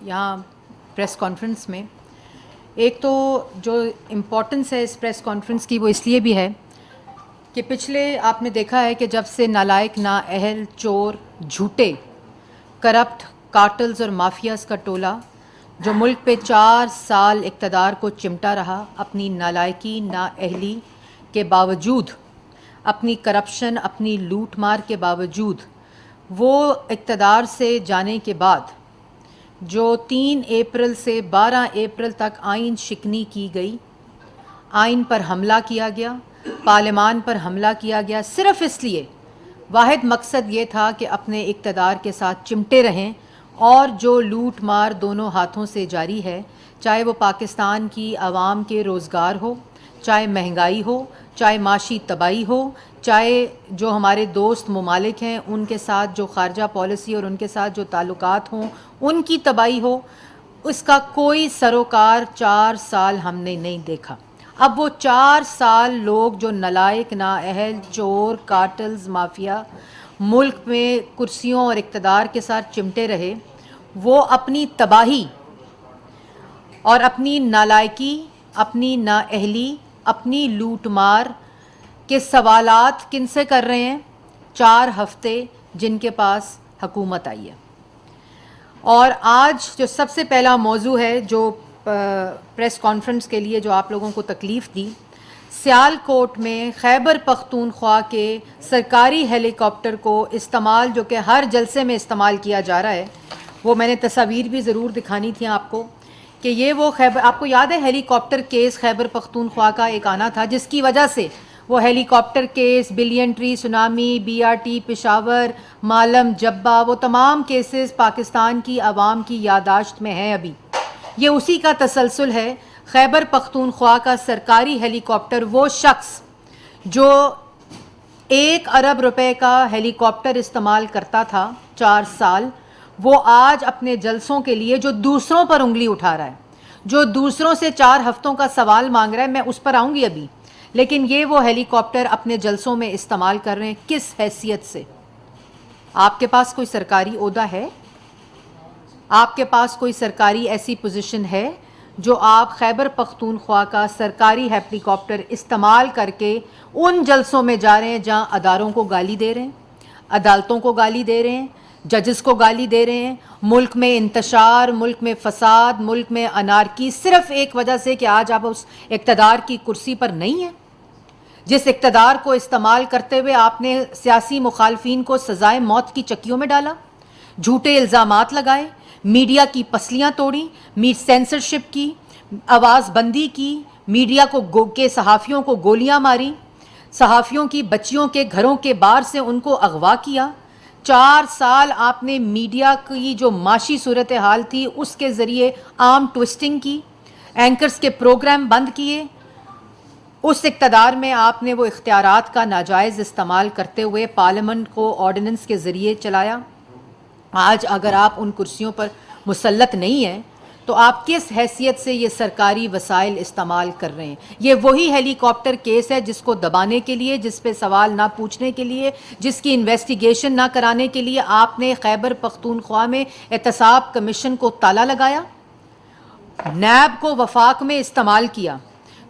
یہاں press conference میں، ایک تو جو امپورٹنس ہے اس پریس کانفرنس کی وہ اس لیے بھی ہے کہ پچھلے آپ نے دیکھا ہے کہ جب سے نالائق، نااہل، چور، جھوٹے، کرپٹ کارٹلز اور مافیاز کا ٹولہ جو ملک پہ 4 سال اقتدار کو چمٹا رہا، اپنی نالائکی، نااہلی کے باوجود، اپنی کرپشن، اپنی لوٹ مار کے باوجود، وہ اقتدار سے جانے کے بعد جو 3 اپریل سے 12 اپریل تک آئین شکنی کی گئی، آئین پر حملہ کیا گیا، پارلیمان پر حملہ کیا گیا، صرف اس لیے، واحد مقصد یہ تھا کہ اپنے اقتدار کے ساتھ چمٹے رہیں، اور جو لوٹ مار دونوں ہاتھوں سے جاری ہے، چاہے وہ پاکستان کی عوام کے روزگار ہو، چاہے مہنگائی ہو، چاہے معاشی تباہی ہو، چاہے جو ہمارے دوست ممالک ہیں ان کے ساتھ جو خارجہ پالیسی اور ان کے ساتھ جو تعلقات ہوں ان کی تباہی ہو، اس کا کوئی سروکار 4 سال ہم نے نہیں دیکھا۔ اب وہ 4 سال لوگ جو نالائق، نااہل، چور، کارٹلز، مافیا ملک میں کرسیوں اور اقتدار کے ساتھ چمٹے رہے، وہ اپنی تباہی اور اپنی نالائکی، اپنی نااہلی، اپنی لوٹ مار کے سوالات کن سے کر رہے ہیں؟ 4 ہفتے جن کے پاس حکومت آئی ہے۔ اور آج جو سب سے پہلا موضوع ہے جو پریس کانفرنس کے لیے جو آپ لوگوں کو تکلیف دی، سیال کوٹ میں خیبر پختونخوا کے سرکاری ہیلی کاپٹر کو استعمال، جو کہ ہر جلسے میں استعمال کیا جا رہا ہے، وہ میں نے تصاویر بھی ضرور دکھانی تھیں آپ کو، کہ یہ وہ آپ کو یاد ہے helicopter case Khyber Pakhtunkhwa کا ایک آنا تھا، جس کی وجہ سے وہ helicopter case, billion tree tsunami, BRT Peshawar, Malam Jabba, وہ تمام کیسز پاکستان کی عوام کی یادداشت میں ہیں ابھی۔ یہ اسی کا تسلسل ہے۔ خیبر پختونخوا کا سرکاری ہیلی کاپٹر، وہ شخص جو 1 ارب روپے کا ہیلی کاپٹر استعمال کرتا تھا 4 سال، وہ آج اپنے جلسوں کے لیے جو دوسروں پر انگلی اٹھا رہا ہے، جو دوسروں سے 4 ہفتوں کا سوال مانگ رہا ہے، میں اس پر آؤں گی ابھی، لیکن یہ وہ ہیلی کاپٹر اپنے جلسوں میں استعمال کر رہے ہیں۔ کس حیثیت سے؟ آپ کے پاس کوئی سرکاری عہدہ ہے؟ آپ کے پاس کوئی سرکاری ایسی پوزیشن ہے جو آپ خیبر پختونخوا کا سرکاری ہیلی کاپٹر استعمال کر کے ان جلسوں میں جا رہے ہیں جہاں اداروں کو گالی دے رہے ہیں، عدالتوں کو گالی دے رہے ہیں، ججز کو گالی دے رہے ہیں، ملک میں انتشار، ملک میں فساد، ملک میں انارکی، صرف ایک وجہ سے کہ آج آپ اس اقتدار کی کرسی پر نہیں ہیں، جس اقتدار کو استعمال کرتے ہوئے آپ نے سیاسی مخالفین کو سزائے موت کی چکیوں میں ڈالا، جھوٹے الزامات لگائے، میڈیا کی پسلیاں توڑیں، سینسرشپ کی، آواز بندی کی، میڈیا کے صحافیوں کو گولیاں ماری، صحافیوں کی بچیوں کے گھروں کے باہر سے ان کو اغوا کیا۔ 4 سال آپ نے میڈیا کی جو معاشی صورتحال تھی اس کے ذریعے عام ٹوسٹنگ کی، اینکرز کے پروگرام بند کیے۔ اس اقتدار میں آپ نے وہ اختیارات کا ناجائز استعمال کرتے ہوئے پارلیمنٹ کو آرڈیننس کے ذریعے چلایا۔ آج اگر آپ ان کرسیوں پر مسلط نہیں ہیں تو آپ کس حیثیت سے یہ سرکاری وسائل استعمال کر رہے ہیں؟ یہ وہی ہیلی کاپٹر کیس ہے جس کو دبانے کے لیے، جس پہ سوال نہ پوچھنے کے لیے، جس کی انویسٹیگیشن نہ کرانے کے لیے آپ نے خیبر پختونخوا میں احتساب کمیشن کو تالا لگایا، نیب کو وفاق میں استعمال کیا،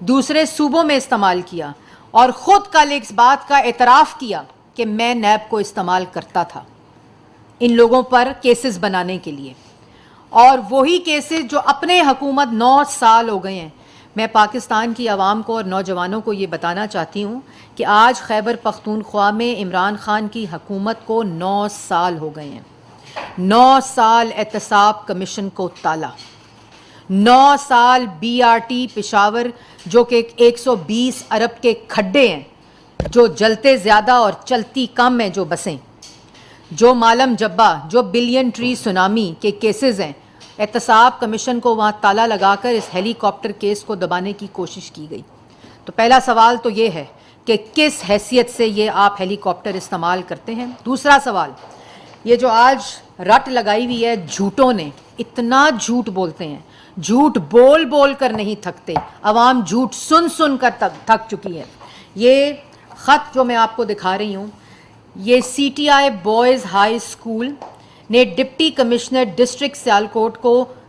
دوسرے صوبوں میں استعمال کیا، اور خود کل اس بات کا اعتراف کیا کہ میں نیب کو استعمال کرتا تھا ان لوگوں پر کیسز بنانے کے لیے۔ اور وہی کیسز جو اپنے حکومت 9 سال ہو گئے ہیں۔ میں پاکستان کی عوام کو اور نوجوانوں کو یہ بتانا چاہتی ہوں کہ آج خیبر پختونخوا میں عمران خان کی حکومت کو 9 سال ہو گئے ہیں۔ 9 سال احتساب کمیشن کو تالا، 9 سال BRT پشاور جو کہ 120 ارب کے کھڈے ہیں، جو جلتے زیادہ اور چلتی کم ہیں جو بسیں، جو مالم جبہ، جو بلین ٹری سونامی کے کیسز ہیں، احتساب کمیشن کو وہاں تالا لگا کر اس ہیلی کاپٹر کیس کو دبانے کی کوشش کی گئی۔ تو پہلا سوال تو یہ ہے کہ کس حیثیت سے یہ آپ ہیلی کاپٹر استعمال کرتے ہیں۔ دوسرا سوال، یہ جو آج رٹ لگائی ہوئی ہے جھوٹوں نے، اتنا جھوٹ بولتے ہیں، جھوٹ بول بول کر نہیں تھکتے، عوام جھوٹ سن سن کر تھک چکی ہے۔ یہ خط جو میں آپ کو دکھا رہی ہوں، یہ CTI بوائز ہائی اسکول نے ڈپٹی کمشنر ڈسٹرکٹ سیالکوٹ کو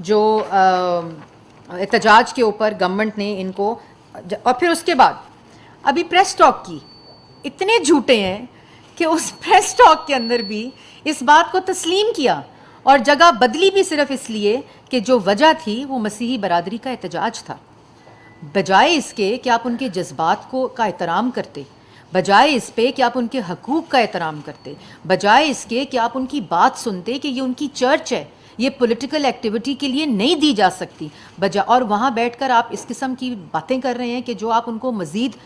جو احتجاج کے اوپر گورنمنٹ نے ان کو, اور پھر اس کے بعد ابھی پریس ٹاک کی, اتنے جھوٹے ہیں کہ اس پریس ٹاک کے اندر بھی اس بات کو تسلیم کیا اور جگہ بدلی بھی صرف اس لیے کہ جو وجہ تھی وہ مسیحی برادری کا احتجاج تھا. بجائے اس کے کہ آپ ان کے جذبات کا احترام کرتے, بجائے اس پہ کہ آپ ان کے حقوق کا احترام کرتے, بجائے اس کے کہ آپ ان کی بات سنتے کہ یہ ان کی چرچ ہے, یہ پولیٹیکل ایکٹیویٹی کے لیے نہیں دی جا سکتی, اور وہاں بیٹھ کر آپ اس قسم کی باتیں کر رہے ہیں کہ جو آپ ان کو مزید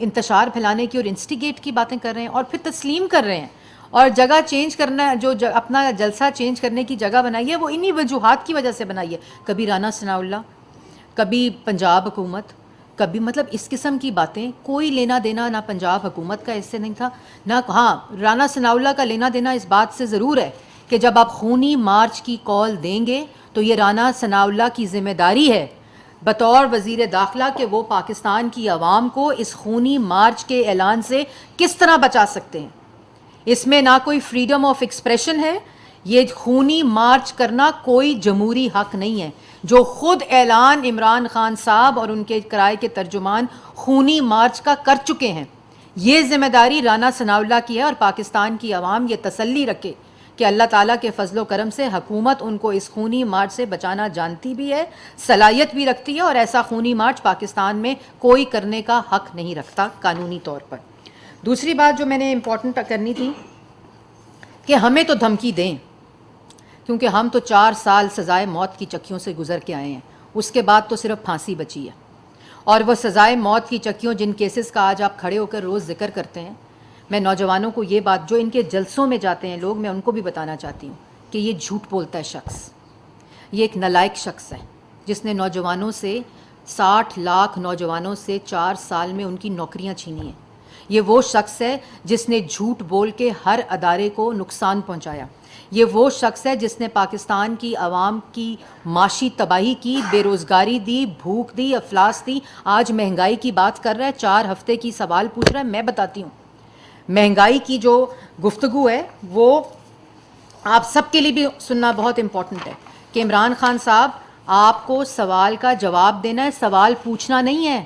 انتشار پھیلانے کی اور انسٹیگیٹ کی باتیں کر رہے ہیں اور پھر تسلیم کر رہے ہیں. اور جگہ چینج کرنا, جو اپنا جلسہ چینج کرنے کی جگہ بنائی ہے وہ انہی وجوہات کی وجہ سے بنائی ہے. کبھی رانا ثناء اللہ, کبھی پنجاب حکومت, کبھی مطلب اس قسم کی باتیں. کوئی لینا دینا نہ پنجاب حکومت کا اس سے نہیں تھا نہ, ہاں رانا ثناء اللہ کا لینا دینا اس بات سے ضرور ہے کہ جب آپ خونی مارچ کی کال دیں گے تو یہ رانا ثناء اللہ کی ذمہ داری ہے بطور وزیر داخلہ کہ وہ پاکستان کی عوام کو اس خونی مارچ کے اعلان سے کس طرح بچا سکتے ہیں. اس میں نہ کوئی فریڈم آف ایکسپریشن ہے, یہ خونی مارچ کرنا کوئی جمہوری حق نہیں ہے. جو خود اعلان عمران خان صاحب اور ان کے کرائے کے ترجمان خونی مارچ کا کر چکے ہیں, یہ ذمہ داری رانا ثناء اللہ کی ہے. اور پاکستان کی عوام یہ تسلی رکھے کہ اللہ تعالیٰ کے فضل و کرم سے حکومت ان کو اس خونی مارچ سے بچانا جانتی بھی ہے, صلاحیت بھی رکھتی ہے, اور ایسا خونی مارچ پاکستان میں کوئی کرنے کا حق نہیں رکھتا قانونی طور پر. دوسری بات جو میں نے امپورٹنٹ کرنی تھی کہ ہمیں تو دھمکی دیں, کیونکہ ہم تو 4 سال سزائے موت کی چکیوں سے گزر کے آئے ہیں, اس کے بعد تو صرف پھانسی بچی ہے. اور وہ سزائے موت کی چکیوں جن کیسز کا آج آپ کھڑے ہو کر روز ذکر کرتے ہیں, میں نوجوانوں کو یہ بات, جو ان کے جلسوں میں جاتے ہیں لوگ, میں ان کو بھی بتانا چاہتی ہوں کہ یہ جھوٹ بولتا ہے شخص, یہ ایک نالائق شخص ہے جس نے نوجوانوں سے 60 لاکھ نوجوانوں سے 4 سال میں ان کی نوکریاں چھینی ہیں. یہ وہ شخص ہے جس نے جھوٹ بول کے ہر ادارے کو نقصان پہنچایا. یہ وہ شخص ہے جس نے پاکستان کی عوام کی معاشی تباہی کی, بے روزگاری دی, بھوک دی, افلاس دی. آج مہنگائی کی بات کر رہا ہے, 4 ہفتے کی سوال پوچھ رہا ہے. میں بتاتی ہوں مہنگائی کی جو گفتگو ہے وہ آپ سب کے لیے بھی سننا بہت امپورٹنٹ ہے کہ عمران خان صاحب آپ کو سوال کا جواب دینا ہے, سوال پوچھنا نہیں ہے.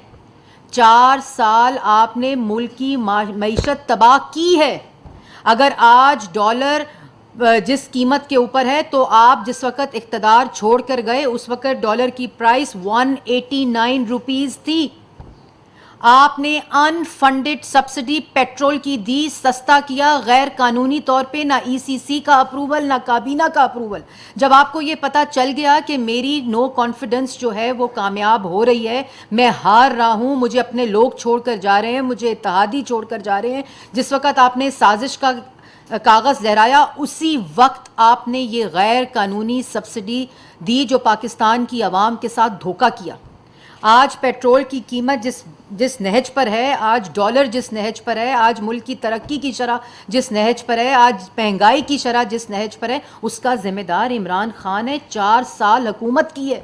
4 سال آپ نے ملک کی معیشت تباہ کی ہے. اگر آج ڈالر جس قیمت کے اوپر ہے تو آپ جس وقت اقتدار چھوڑ کر گئے اس وقت ڈالر کی پرائس 189 روپیز تھی. آپ نے ان فنڈڈ سبسڈی پیٹرول کی دی, سستا کیا غیر قانونی طور پہ, نہ ای سی سی کا اپروول نہ کابینہ کا اپروول. جب آپ کو یہ پتہ چل گیا کہ میری نو کانفیڈنس جو ہے وہ کامیاب ہو رہی ہے, میں ہار رہا ہوں, مجھے اپنے لوگ چھوڑ کر جا رہے ہیں, مجھے اتحادی چھوڑ کر جا رہے ہیں, جس وقت آپ نے سازش کا کاغذ لہرایا اسی وقت آپ نے یہ غیر قانونی سبسڈی دی جو پاکستان کی عوام کے ساتھ دھوکہ کیا. آج پیٹرول کی قیمت جس نہج پر ہے, آج ڈالر جس نہج پر ہے, آج ملک کی ترقی کی شرح جس نہج پر ہے, آج مہنگائی کی شرح جس نہج پر ہے, اس کا ذمہ دار عمران خان ہے. 4 سال حکومت کی ہے.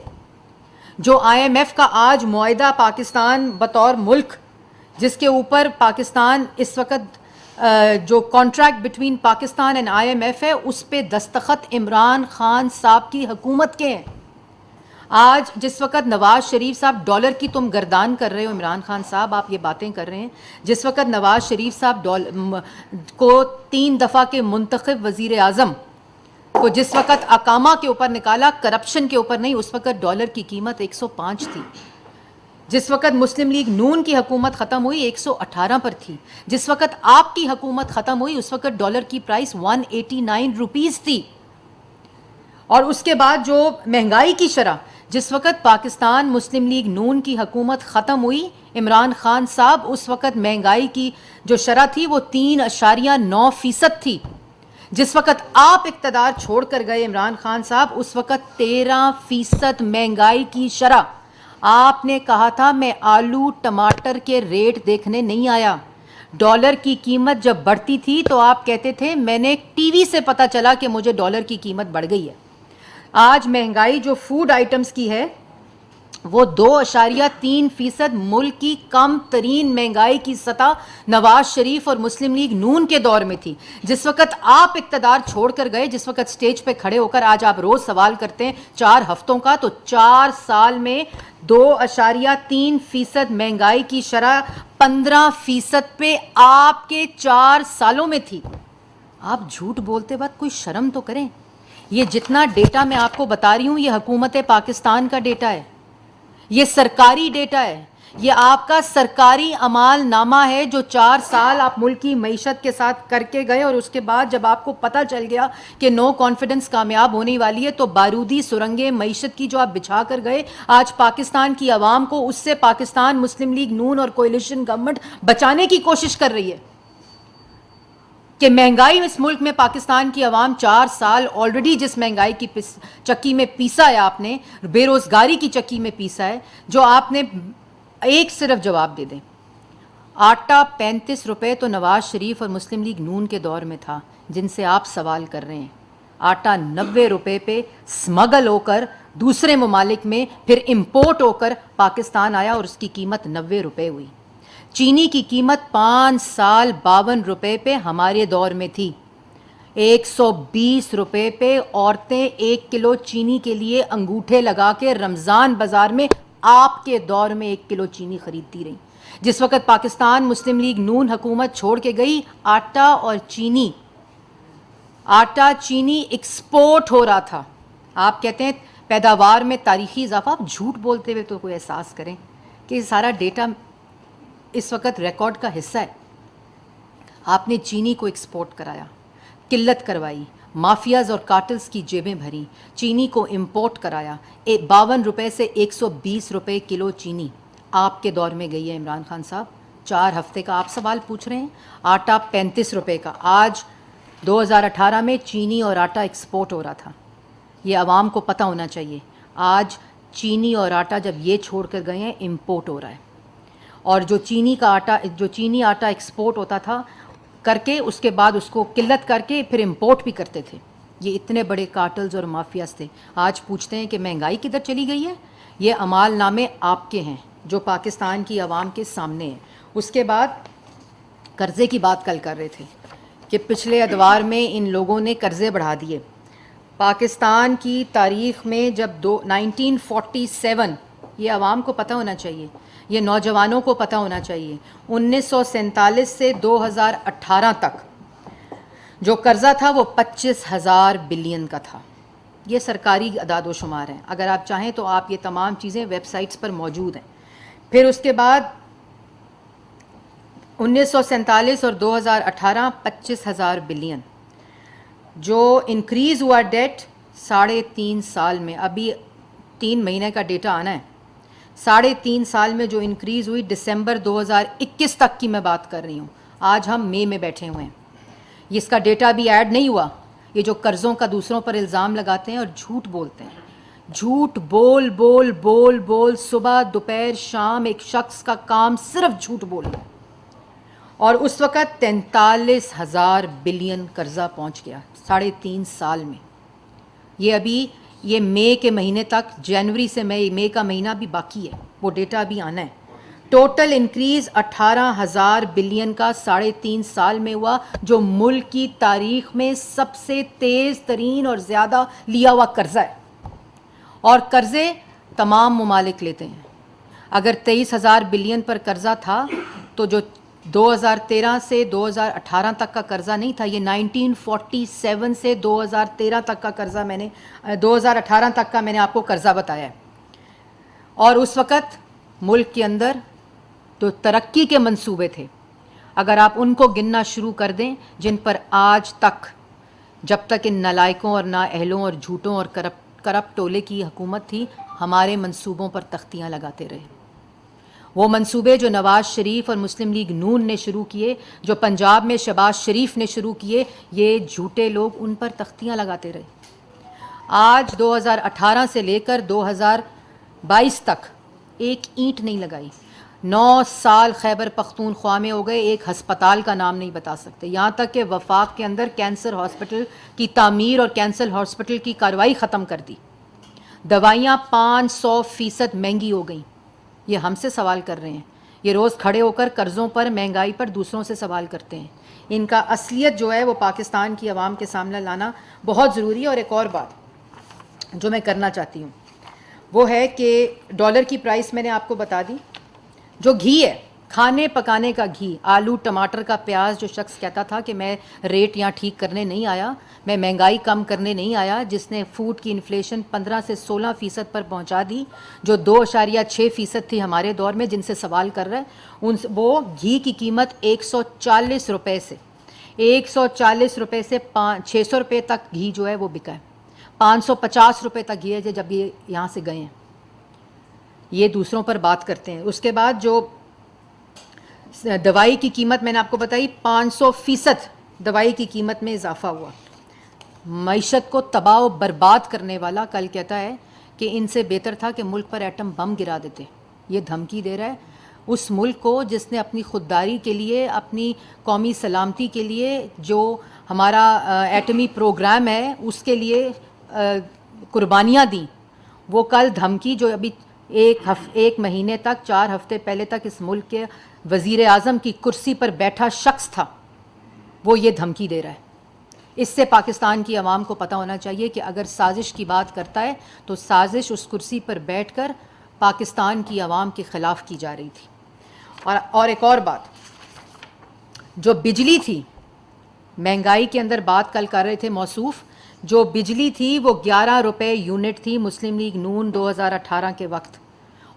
جو آئی ایم ایف کا آج معاہدہ پاکستان بطور ملک, جس کے اوپر پاکستان اس وقت جو contract between Pakistan and I M F ہے, اس پہ دستخط عمران خان صاحب کی حکومت کے ہیں. آج جس وقت نواز شریف صاحب ڈالر کی تم گردان کر رہے ہو, عمران خان صاحب آپ یہ باتیں کر رہے ہیں, جس وقت نواز شریف صاحب کو 3 دفعہ کے منتخب وزیر اعظم کو جس وقت اقامہ کے اوپر نکالا, کرپشن کے اوپر نہیں, اس وقت ڈالر کی قیمت 105 تھی. جس وقت مسلم لیگ نون کی حکومت ختم ہوئی 118 پر تھی. جس وقت آپ کی حکومت ختم ہوئی اس وقت ڈالر کی پرائس 189 روپیز تھی. اور اس کے بعد جو مہنگائی کی شرح, جس وقت پاکستان مسلم لیگ نون کی حکومت ختم ہوئی, عمران خان صاحب اس وقت مہنگائی کی جو شرح تھی وہ 3.9% تھی. جس وقت آپ اقتدار چھوڑ کر گئے عمران خان صاحب اس وقت 13% مہنگائی کی شرح. آپ نے کہا تھا میں آلو ٹماٹر کے ریٹ دیکھنے نہیں آیا. ڈالر کی قیمت جب بڑھتی تھی تو آپ کہتے تھے میں نے ٹی وی سے پتہ چلا کہ مجھے ڈالر کی قیمت بڑھ گئی ہے. آج مہنگائی جو فوڈ آئٹمز کی ہے وہ 2.3% ملک کی کم ترین مہنگائی کی سطح نواز شریف اور مسلم لیگ نون کے دور میں تھی. جس وقت آپ اقتدار چھوڑ کر گئے, جس وقت سٹیج پہ کھڑے ہو کر آج آپ روز سوال کرتے ہیں 4 ہفتوں کا, تو 4 سال میں 2.3% مہنگائی کی شرح 15% پہ آپ کے 4 سالوں میں تھی. آپ جھوٹ بولتے وقت کوئی شرم تو کریں. یہ جتنا ڈیٹا میں آپ کو بتا رہی ہوں یہ حکومت پاکستان کا ڈیٹا ہے, یہ سرکاری ڈیٹا ہے, یہ آپ کا سرکاری اعمال نامہ ہے جو 4 سال آپ ملک کی معیشت کے ساتھ کر کے گئے, اور اس کے بعد جب آپ کو پتہ چل گیا کہ نو کانفیڈنس کامیاب ہونے والی ہے تو بارودی سرنگیں معیشت کی جو آپ بچھا کر گئے, آج پاکستان کی عوام کو اس سے پاکستان مسلم لیگ نون اور کولیشن گورنمنٹ بچانے کی کوشش کر رہی ہے کہ مہنگائی اس ملک میں پاکستان کی عوام 4 سال آلریڈی جس مہنگائی کی چکی میں پیسا ہے, آپ نے بے روزگاری کی چکی میں پیسا ہے, جو آپ نے ایک صرف جواب دے دیں. آٹا 35 روپے تو نواز شریف اور مسلم لیگ نون کے دور میں تھا جن سے آپ سوال کر رہے ہیں. آٹا 90 روپے پہ سمگل ہو کر دوسرے ممالک میں پھر امپورٹ ہو کر پاکستان آیا اور اس کی قیمت 90 روپے ہوئی. چینی کی قیمت 5 سال 52 روپے پہ ہمارے دور میں تھی. 120 روپے پہ عورتیں 1 کلو چینی کے لیے انگوٹھے لگا کے رمضان بازار میں آپ کے دور میں 1 کلو چینی خریدتی رہیں. جس وقت پاکستان مسلم لیگ نون حکومت چھوڑ کے گئی, آٹا چینی ایکسپورٹ ہو رہا تھا. آپ کہتے ہیں پیداوار میں تاریخی اضافہ. آپ جھوٹ بولتے ہوئے تو کوئی احساس کریں کہ یہ سارا ڈیٹا اس وقت ریکارڈ کا حصہ ہے. آپ نے چینی کو ایکسپورٹ کرایا, قلت کروائی, مافیاز اور کارٹلز کی جیبیں بھریں, چینی کو امپورٹ کرایا. 52 روپے سے 120 روپے کلو چینی آپ کے دور میں گئی ہے عمران خان صاحب. 4 ہفتے کا آپ سوال پوچھ رہے ہیں. آٹا 35 روپے کا. آج 2018 میں چینی اور آٹا ایکسپورٹ ہو رہا تھا. یہ عوام کو پتہ ہونا چاہیے. آج چینی اور آٹا جب یہ چھوڑ کر گئے ہیں امپورٹ ہو رہا ہے. اور جو چینی آٹا ایکسپورٹ ہوتا تھا کر کے اس کے بعد اس کو قلت کر کے پھر امپورٹ بھی کرتے تھے. یہ اتنے بڑے کارٹلز اور مافیاز تھے. آج پوچھتے ہیں کہ مہنگائی کدھر چلی گئی ہے. یہ اعمال نامے آپ کے ہیں جو پاکستان کی عوام کے سامنے ہیں. اس کے بعد قرضے کی بات کل کر رہے تھے کہ پچھلے ادوار میں ان لوگوں نے قرضے بڑھا دیے. پاکستان کی تاریخ میں جب 1947, یہ عوام کو پتہ ہونا چاہیے, یہ نوجوانوں کو پتہ ہونا چاہیے, 1947 سے 2018 تک جو قرضہ تھا وہ 25,000 بلین کا تھا. یہ سرکاری اعداد و شمار ہیں, اگر آپ چاہیں تو آپ یہ تمام چیزیں ویب سائٹس پر موجود ہیں. پھر اس کے بعد 1947 اور 2018 25,000 بلین جو انکریز ہوا ڈیٹ 3.5 سال میں. ابھی 3 مہینے کا ڈیٹا آنا ہے. 3.5 سال میں جو انکریز ہوئی, دسمبر 2021 تک کی میں بات کر رہی ہوں. آج ہم مئی میں بیٹھے ہوئے ہیں. اس کا ڈیٹا بھی ایڈ نہیں ہوا. یہ جو قرضوں کا دوسروں پر الزام لگاتے ہیں اور جھوٹ بولتے ہیں, جھوٹ بول بول بول بول صبح دوپہر شام ایک شخص کا کام صرف جھوٹ بولنا. اور اس وقت 43,000 بلین قرضہ پہنچ گیا 3.5 سال میں. یہ مئی کے مہینے تک, جنوری سے مئی کا مہینہ بھی باقی ہے, وہ ڈیٹا بھی آنا ہے. ٹوٹل انکریز 18,000 بلین کا 3.5 سال میں ہوا, جو ملک کی تاریخ میں سب سے تیز ترین اور زیادہ لیا ہوا قرضہ ہے. اور قرضے تمام ممالک لیتے ہیں. اگر 23,000 بلین پر قرضہ تھا تو جو 2013 سے 2018 تک کا قرضہ نہیں تھا, یہ 1947 سے 2013 تک کا قرضہ 2018 تک کا میں نے آپ کو قرضہ بتایا ہے. اور اس وقت ملک کے اندر تو ترقی کے منصوبے تھے. اگر آپ ان کو گننا شروع کر دیں جن پر آج تک, جب تک ان نالائکوں اور نااہلوں اور جھوٹوں اور کرپٹ ٹولے کی حکومت تھی, ہمارے منصوبوں پر تختیاں لگاتے رہے. وہ منصوبے جو نواز شریف اور مسلم لیگ نون نے شروع کیے, جو پنجاب میں شہباز شریف نے شروع کیے, یہ جھوٹے لوگ ان پر تختیاں لگاتے رہے. آج 2018 سے لے کر 2022 تک ایک اینٹ نہیں لگائی. 9 سال خیبر پختونخوا میں ہو گئے, ایک ہسپتال کا نام نہیں بتا سکتے. یہاں تک کہ وفاق کے اندر کینسر ہاسپٹل کی تعمیر اور کینسر ہاسپٹل کی کارروائی ختم کر دی. دوائیاں 500% مہنگی ہو گئیں. یہ ہم سے سوال کر رہے ہیں. یہ روز کھڑے ہو کر قرضوں پر مہنگائی پر دوسروں سے سوال کرتے ہیں. ان کا اصلیت جو ہے وہ پاکستان کی عوام کے سامنے لانا بہت ضروری ہے. اور ایک اور بات جو میں کرنا چاہتی ہوں وہ ہے کہ ڈالر کی پرائس میں نے آپ کو بتا دی. جو گھی ہے, کھانے پکانے کا گھی, آلو ٹماٹر کا پیاز, جو شخص کہتا تھا کہ میں ریٹ یہاں ٹھیک کرنے نہیں آیا, میں مہنگائی کم کرنے نہیں آیا, جس نے فوڈ کی انفلیشن 15 سے 16% پر پہنچا دی, جو 2.6% تھی ہمارے دور میں, جن سے سوال کر رہا ہے وہ گھی کی قیمت 140 روپے سے 600 روپے تک گھی جو ہے وہ بکا ہے. 550 روپے تک گھی ہے جب یہ یہاں سے گئے ہیں. یہ دوسروں پر بات کرتے ہیں. اس کے بعد جو دوائی کی قیمت میں نے آپ کو بتائی, 500% دوائی کی قیمت میں اضافہ ہوا. معیشت کو تباہ و برباد کرنے والا کل کہتا ہے کہ ان سے بہتر تھا کہ ملک پر ایٹم بم گرا دیتے. یہ دھمکی دے رہا ہے اس ملک کو جس نے اپنی خودداری کے لیے, اپنی قومی سلامتی کے لیے, جو ہمارا ایٹمی پروگرام ہے اس کے لیے قربانیاں دیں. وہ کل دھمکی, جو ابھی ایک مہینے تک, 4 ہفتے پہلے تک اس ملک کے وزیر اعظم کی کرسی پر بیٹھا شخص تھا, وہ یہ دھمکی دے رہا ہے. اس سے پاکستان کی عوام کو پتہ ہونا چاہیے کہ اگر سازش کی بات کرتا ہے تو سازش اس کرسی پر بیٹھ کر پاکستان کی عوام کے خلاف کی جا رہی تھی. اور ایک اور بات, جو بجلی تھی, مہنگائی کے اندر بات کل کر رہے تھے موصوف, جو بجلی تھی وہ 11 روپے یونٹ تھی مسلم لیگ نون 2018 کے وقت,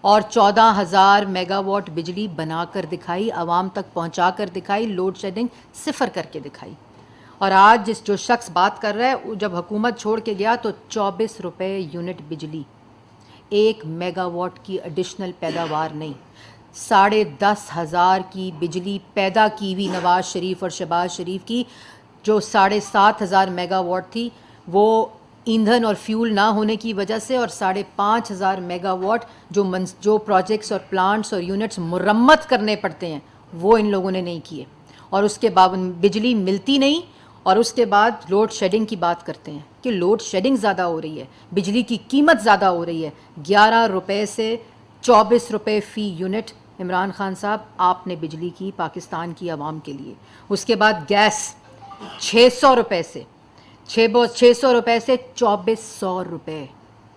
اور 14,000 میگا واٹ بجلی بنا کر دکھائی, عوام تک پہنچا کر دکھائی, لوڈ شیڈنگ صفر کر کے دکھائی. اور آج جو شخص بات کر رہا ہے, جب حکومت چھوڑ کے گیا تو 24 روپے یونٹ بجلی, 1 میگا واٹ کی ایڈیشنل پیداوار نہیں, 10,500 کی بجلی پیدا کی ہوئی نواز شریف اور شہباز شریف کی, جو 7,500 میگا واٹ تھی وہ ایندھن اور فیول نہ ہونے کی وجہ سے, اور 5,500 میگا واٹ جو پروجیکٹس اور پلانٹس اور یونٹس مرمت کرنے پڑتے ہیں وہ ان لوگوں نے نہیں کیے. اور اس کے بعد بجلی ملتی نہیں, اور اس کے بعد لوڈ شیڈنگ کی بات کرتے ہیں کہ لوڈ شیڈنگ زیادہ ہو رہی ہے, بجلی کی قیمت زیادہ ہو رہی ہے, 11 روپے سے 24 روپے فی یونٹ. عمران خان صاحب, آپ نے بجلی کی پاکستان کی عوام کے لیے. اس کے بعد گیس 600 روپے سے 2400 روپے.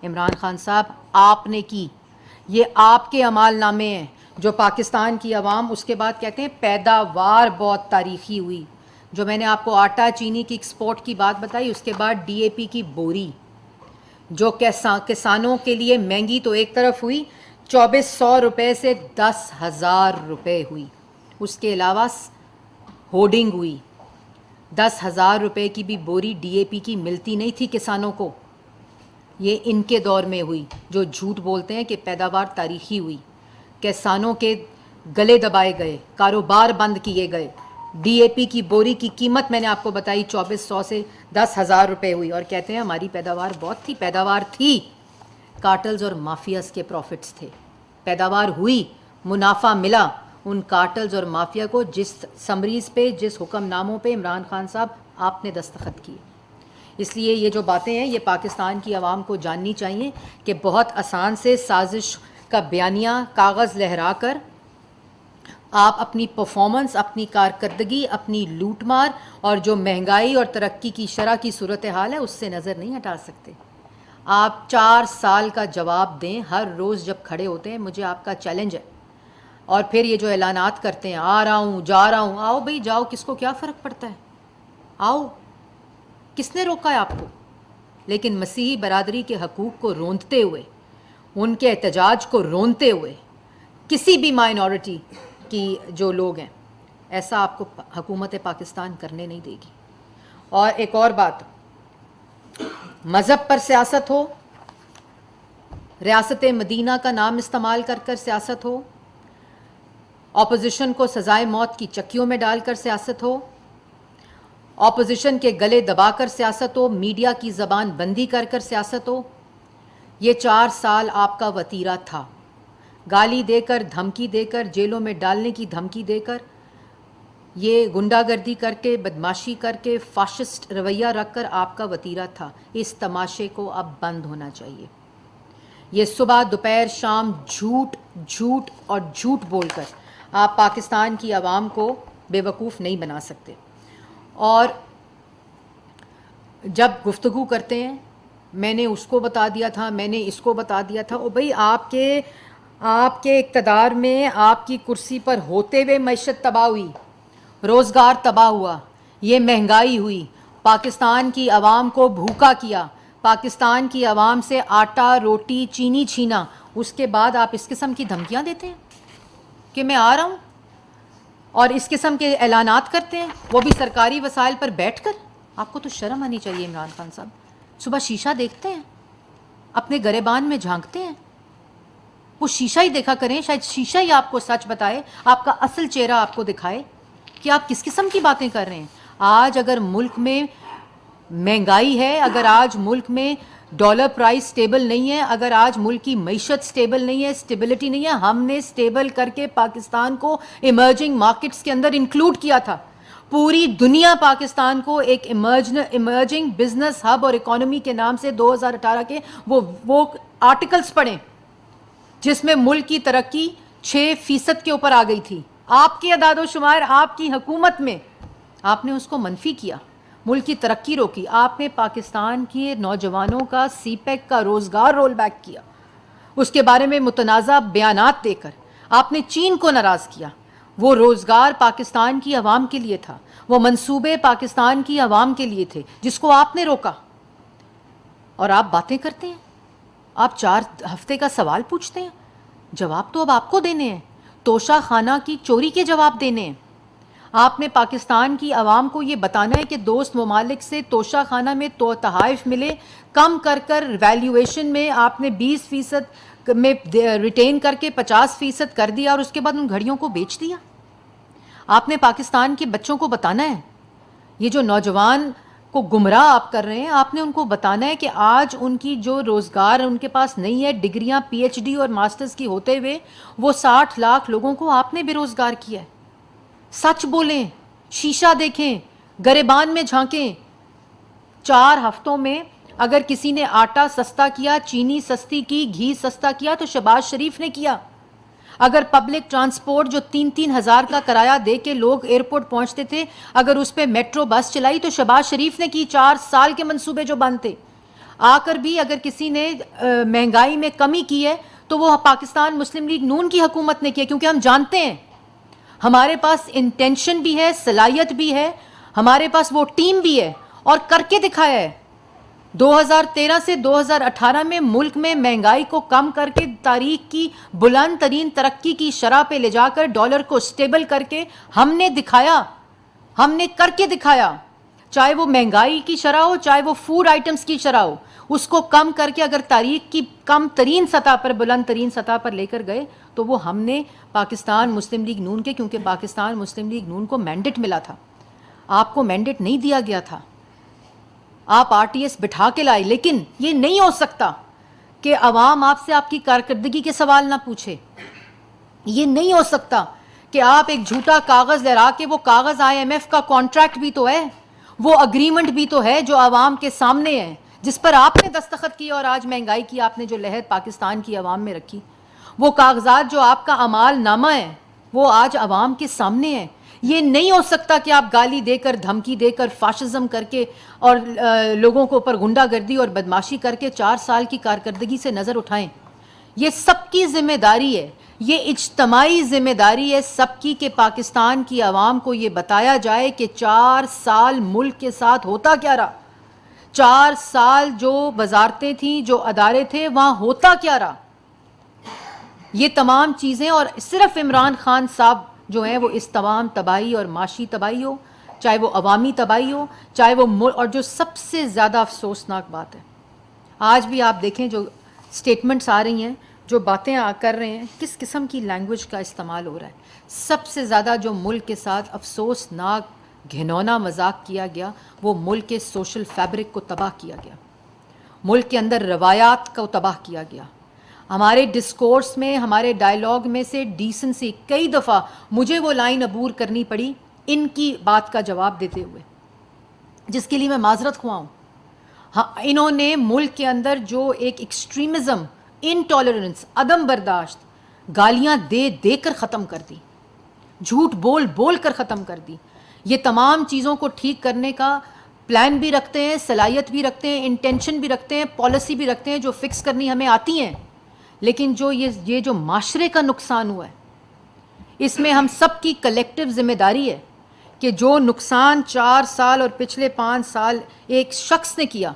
عمران خان صاحب, آپ نے کی, یہ آپ کے اعمال نامے ہیں جو پاکستان کی عوام. اس کے بعد کہتے ہیں پیداوار بہت تاریخی ہوئی, جو میں نے آپ کو آٹا چینی کی ایکسپورٹ کی بات بتائی. اس کے بعد ڈی اے پی کی بوری جو کسانوں کے لیے مہنگی تو ایک طرف ہوئی, 2400 روپے سے 10,000 روپے ہوئی. اس کے علاوہ ہوڈنگ ہوئی, 10,000 روپے کی بھی بوری ڈی اے پی کی ملتی نہیں تھی کسانوں کو. یہ ان کے دور میں ہوئی, جو جھوٹ بولتے ہیں کہ پیداوار تاریخی ہوئی. کسانوں کے گلے دبائے گئے, کاروبار بند کیے گئے. ڈی اے پی کی بوری کی قیمت میں نے آپ کو بتائی 2400 سے 10,000 روپے ہوئی, اور کہتے ہیں ہماری پیداوار بہت تھی. پیداوار تھی, کارٹلز اور مافیاز کے پروفٹس تھے. پیداوار ہوئی, منافع ملا ان کارٹلز اور مافیا کو, جس سمریز پہ, جس حکم ناموں پہ عمران خان صاحب آپ نے دستخط کیے. اس لیے یہ جو باتیں ہیں یہ پاکستان کی عوام کو جاننی چاہیے کہ بہت آسان سے سازش کا بیانیہ کاغذ لہرا کر آپ اپنی پرفارمنس, اپنی کارکردگی, اپنی لوٹ مار اور جو مہنگائی اور ترقی کی شرح کی صورتحال ہے اس سے نظر نہیں ہٹا سکتے. آپ 4 سال کا جواب دیں ہر روز جب کھڑے ہوتے ہیں. مجھے آپ کا چیلنج ہے. اور پھر یہ جو اعلانات کرتے ہیں, آ رہا ہوں, جا رہا ہوں. آؤ بھئی, جاؤ, کس کو کیا فرق پڑتا ہے, آؤ, کس نے روکا ہے آپ کو. لیکن مسیحی برادری کے حقوق کو روندتے ہوئے, ان کے احتجاج کو روندتے ہوئے, کسی بھی مائنورٹی کی جو لوگ ہیں, ایسا آپ کو حکومت پاکستان کرنے نہیں دے گی. اور ایک اور بات, مذہب پر سیاست ہو, ریاست مدینہ کا نام استعمال کر کر سیاست ہو, اپوزیشن کو سزائے موت کی چکیوں میں ڈال کر سیاست ہو, اپوزیشن کے گلے دبا کر سیاست ہو, میڈیا کی زبان بندی کر کر سیاست ہو, یہ 4 سال آپ کا وتیرہ تھا. گالی دے کر, دھمکی دے کر, جیلوں میں ڈالنے کی دھمکی دے کر, یہ گنڈا گردی کر کے, بدماشی کر کے, فاشسٹ رویہ رکھ کر آپ کا وتیرہ تھا. اس تماشے کو اب بند ہونا چاہیے. یہ صبح دوپہر شام جھوٹ جھوٹ اور جھوٹ بول کر آپ پاکستان کی عوام کو بے وقوف نہیں بنا سکتے. اور جب گفتگو کرتے ہیں میں نے اس کو بتا دیا تھا, میں نے اس کو بتا دیا تھا, او بھائی آپ کے اقتدار میں آپ کی کرسی پر ہوتے ہوئے معیشت تباہ ہوئی, روزگار تباہ ہوا, یہ مہنگائی ہوئی, پاکستان کی عوام کو بھوکا کیا, پاکستان کی عوام سے آٹا روٹی چینی چھینا. اس کے بعد آپ اس قسم کی دھمکیاں دیتے ہیں کہ میں آ رہا ہوں, اور اس قسم کے اعلانات کرتے ہیں, وہ بھی سرکاری وسائل پر بیٹھ کر. آپ کو تو شرم آنی چاہیے عمران خان صاحب. صبح شیشہ دیکھتے ہیں, اپنے گریبان میں جھانکتے ہیں, وہ شیشہ ہی دیکھا کریں, شاید شیشہ ہی آپ کو سچ بتائے, آپ کا اصل چہرہ آپ کو دکھائے کہ آپ کس قسم کی باتیں کر رہے ہیں. آج اگر ملک میں مہنگائی ہے, اگر آج ملک میں ڈالر پرائز سٹیبل نہیں ہے, اگر آج ملک کی معیشت سٹیبل نہیں ہے, سٹیبلٹی نہیں ہے, ہم نے سٹیبل کر کے پاکستان کو ایمرجنگ مارکیٹس کے اندر انکلوڈ کیا تھا. پوری دنیا پاکستان کو ایک ایمرجنگ بزنس ہب اور اکانومی کے نام سے 2018 کے وہ آرٹیکلز پڑھیں جس میں ملک کی ترقی 6% کے اوپر آ گئی تھی. آپ کے اعداد و شمار, آپ کی حکومت میں آپ نے اس کو منفی کیا, ملک کی ترقی روکی. آپ نے پاکستان کے نوجوانوں کا سی پیک کا روزگار رول بیک کیا, اس کے بارے میں متنازع بیانات دے کر آپ نے چین کو ناراض کیا. وہ روزگار پاکستان کی عوام کے لیے تھا, وہ منصوبے پاکستان کی عوام کے لیے تھے, جس کو آپ نے روکا. اور آپ باتیں کرتے ہیں, آپ 4 ہفتے کا سوال پوچھتے ہیں, جواب تو اب آپ کو دینے ہیں, توشہ خانہ کی چوری کے جواب دینے ہیں. آپ نے پاکستان کی عوام کو یہ بتانا ہے کہ دوست ممالک سے توشہ خانہ میں تحائف ملے, کم کر ویلیویشن میں آپ نے 20% میں ریٹین کر کے 50% کر دیا, اور اس کے بعد ان گھڑیوں کو بیچ دیا. آپ نے پاکستان کے بچوں کو بتانا ہے, یہ جو نوجوان کو گمراہ آپ کر رہے ہیں, آپ نے ان کو بتانا ہے کہ آج ان کی جو روزگار ان کے پاس نہیں ہے, ڈگریاں پی ایچ ڈی اور ماسٹرز کی ہوتے ہوئے وہ 60 لاکھ لوگوں کو آپ نے بے روزگار کیا ہے. سچ بولیں, شیشہ دیکھیں, گریبان میں جھانکیں. 4 ہفتوں میں اگر کسی نے آٹا سستا کیا, چینی سستی کی, گھی سستا کیا تو شہباز شریف نے کیا. اگر پبلک ٹرانسپورٹ جو 3-3 ہزار کا کرایہ دے کے لوگ ایئرپورٹ پہنچتے تھے, اگر اس پہ میٹرو بس چلائی تو شہباز شریف نے کی. 4 سال کے منصوبے جو بند تھے. آ کر بھی اگر کسی نے مہنگائی میں کمی کی ہے تو وہ پاکستان مسلم لیگ نون کی حکومت نے کیا, کیونکہ ہم جانتے ہیں ہمارے پاس انٹینشن بھی ہے, صلاحیت بھی ہے, ہمارے پاس وہ ٹیم بھی ہے, اور کر کے دکھایا ہے. 2013 سے 2018 میں ملک میں مہنگائی کو کم کر کے تاریخ کی بلند ترین ترقی کی شرح پہ لے جا کر ڈالر کو سٹیبل کر کے ہم نے دکھایا, ہم نے کر کے دکھایا. چاہے وہ مہنگائی کی شرح ہو, چاہے وہ فوڈ آئٹمس کی شرح ہو, اس کو کم کر کے اگر تاریخ کی کم ترین سطح پر, بلند ترین سطح پر لے کر گئے تو وہ ہم نے پاکستان مسلم لیگ نون کے, کیونکہ پاکستان مسلم لیگ نون کو مینڈیٹ ملا تھا, آپ کو مینڈیٹ نہیں دیا گیا تھا. آپ آر ٹی ایس بٹھا کے لائے, لیکن یہ نہیں ہو سکتا کہ عوام آپ سے آپ کی کارکردگی کے سوال نہ پوچھے. یہ نہیں ہو سکتا کہ آپ ایک جھوٹا کاغذ لہرا کے, وہ کاغذ IMF کا کانٹریکٹ بھی تو ہے, وہ اگریمنٹ بھی تو ہے جو عوام کے سامنے ہے, جس پر آپ نے دستخط کیا, اور آج مہنگائی کی آپ نے جو لہر پاکستان کی عوام میں رکھی, وہ کاغذات جو آپ کا اعمال نامہ ہے وہ آج عوام کے سامنے ہے. یہ نہیں ہو سکتا کہ آپ گالی دے کر, دھمکی دے کر, فاشزم کر کے اور لوگوں کو اوپر غنڈہ گردی اور بدماشی کر کے 4 سال کی کارکردگی سے نظر اٹھائیں. یہ سب کی ذمہ داری ہے, یہ اجتماعی ذمہ داری ہے سب کی کہ پاکستان کی عوام کو یہ بتایا جائے کہ 4 سال ملک کے ساتھ ہوتا کیا رہا, 4 سال جو وزارتیں تھیں, جو ادارے تھے, وہاں ہوتا کیا رہا. یہ تمام چیزیں, اور صرف عمران خان صاحب جو ہیں وہ اس تمام تباہی اور معاشی تباہی ہو, چاہے وہ عوامی تباہی ہو, چاہے وہ اور جو سب سے زیادہ افسوسناک بات ہے, آج بھی آپ دیکھیں جو سٹیٹمنٹس آ رہی ہیں, جو باتیں کر رہے ہیں, کس قسم کی لینگویج کا استعمال ہو رہا ہے. سب سے زیادہ جو ملک کے ساتھ افسوسناک گھنونا مذاق کیا گیا وہ ملک کے سوشل فیبرک کو تباہ کیا گیا, ملک کے اندر روایات کو تباہ کیا گیا. ہمارے ڈسکورس میں, ہمارے ڈائلاگ میں سے ڈیسنسی, کئی دفعہ مجھے وہ لائن عبور کرنی پڑی ان کی بات کا جواب دیتے ہوئے, جس کے لیے میں معذرت خواہ ہوں. انہوں نے ملک کے اندر جو ایک ایکسٹریمزم, انٹالرنس, عدم برداشت, گالیاں دے دے کر ختم کر دی, جھوٹ بول بول کر ختم کر دی. یہ تمام چیزوں کو ٹھیک کرنے کا پلان بھی رکھتے ہیں, صلاحیت بھی رکھتے ہیں, انٹینشن بھی رکھتے ہیں, پالیسی بھی رکھتے ہیں جو فکس کرنی ہمیں آتی ہیں. لیکن جو یہ جو معاشرے کا نقصان ہوا ہے, اس میں ہم سب کی کلیکٹیو ذمہ داری ہے کہ جو نقصان 4 سال اور پچھلے 5 سال ایک شخص نے کیا,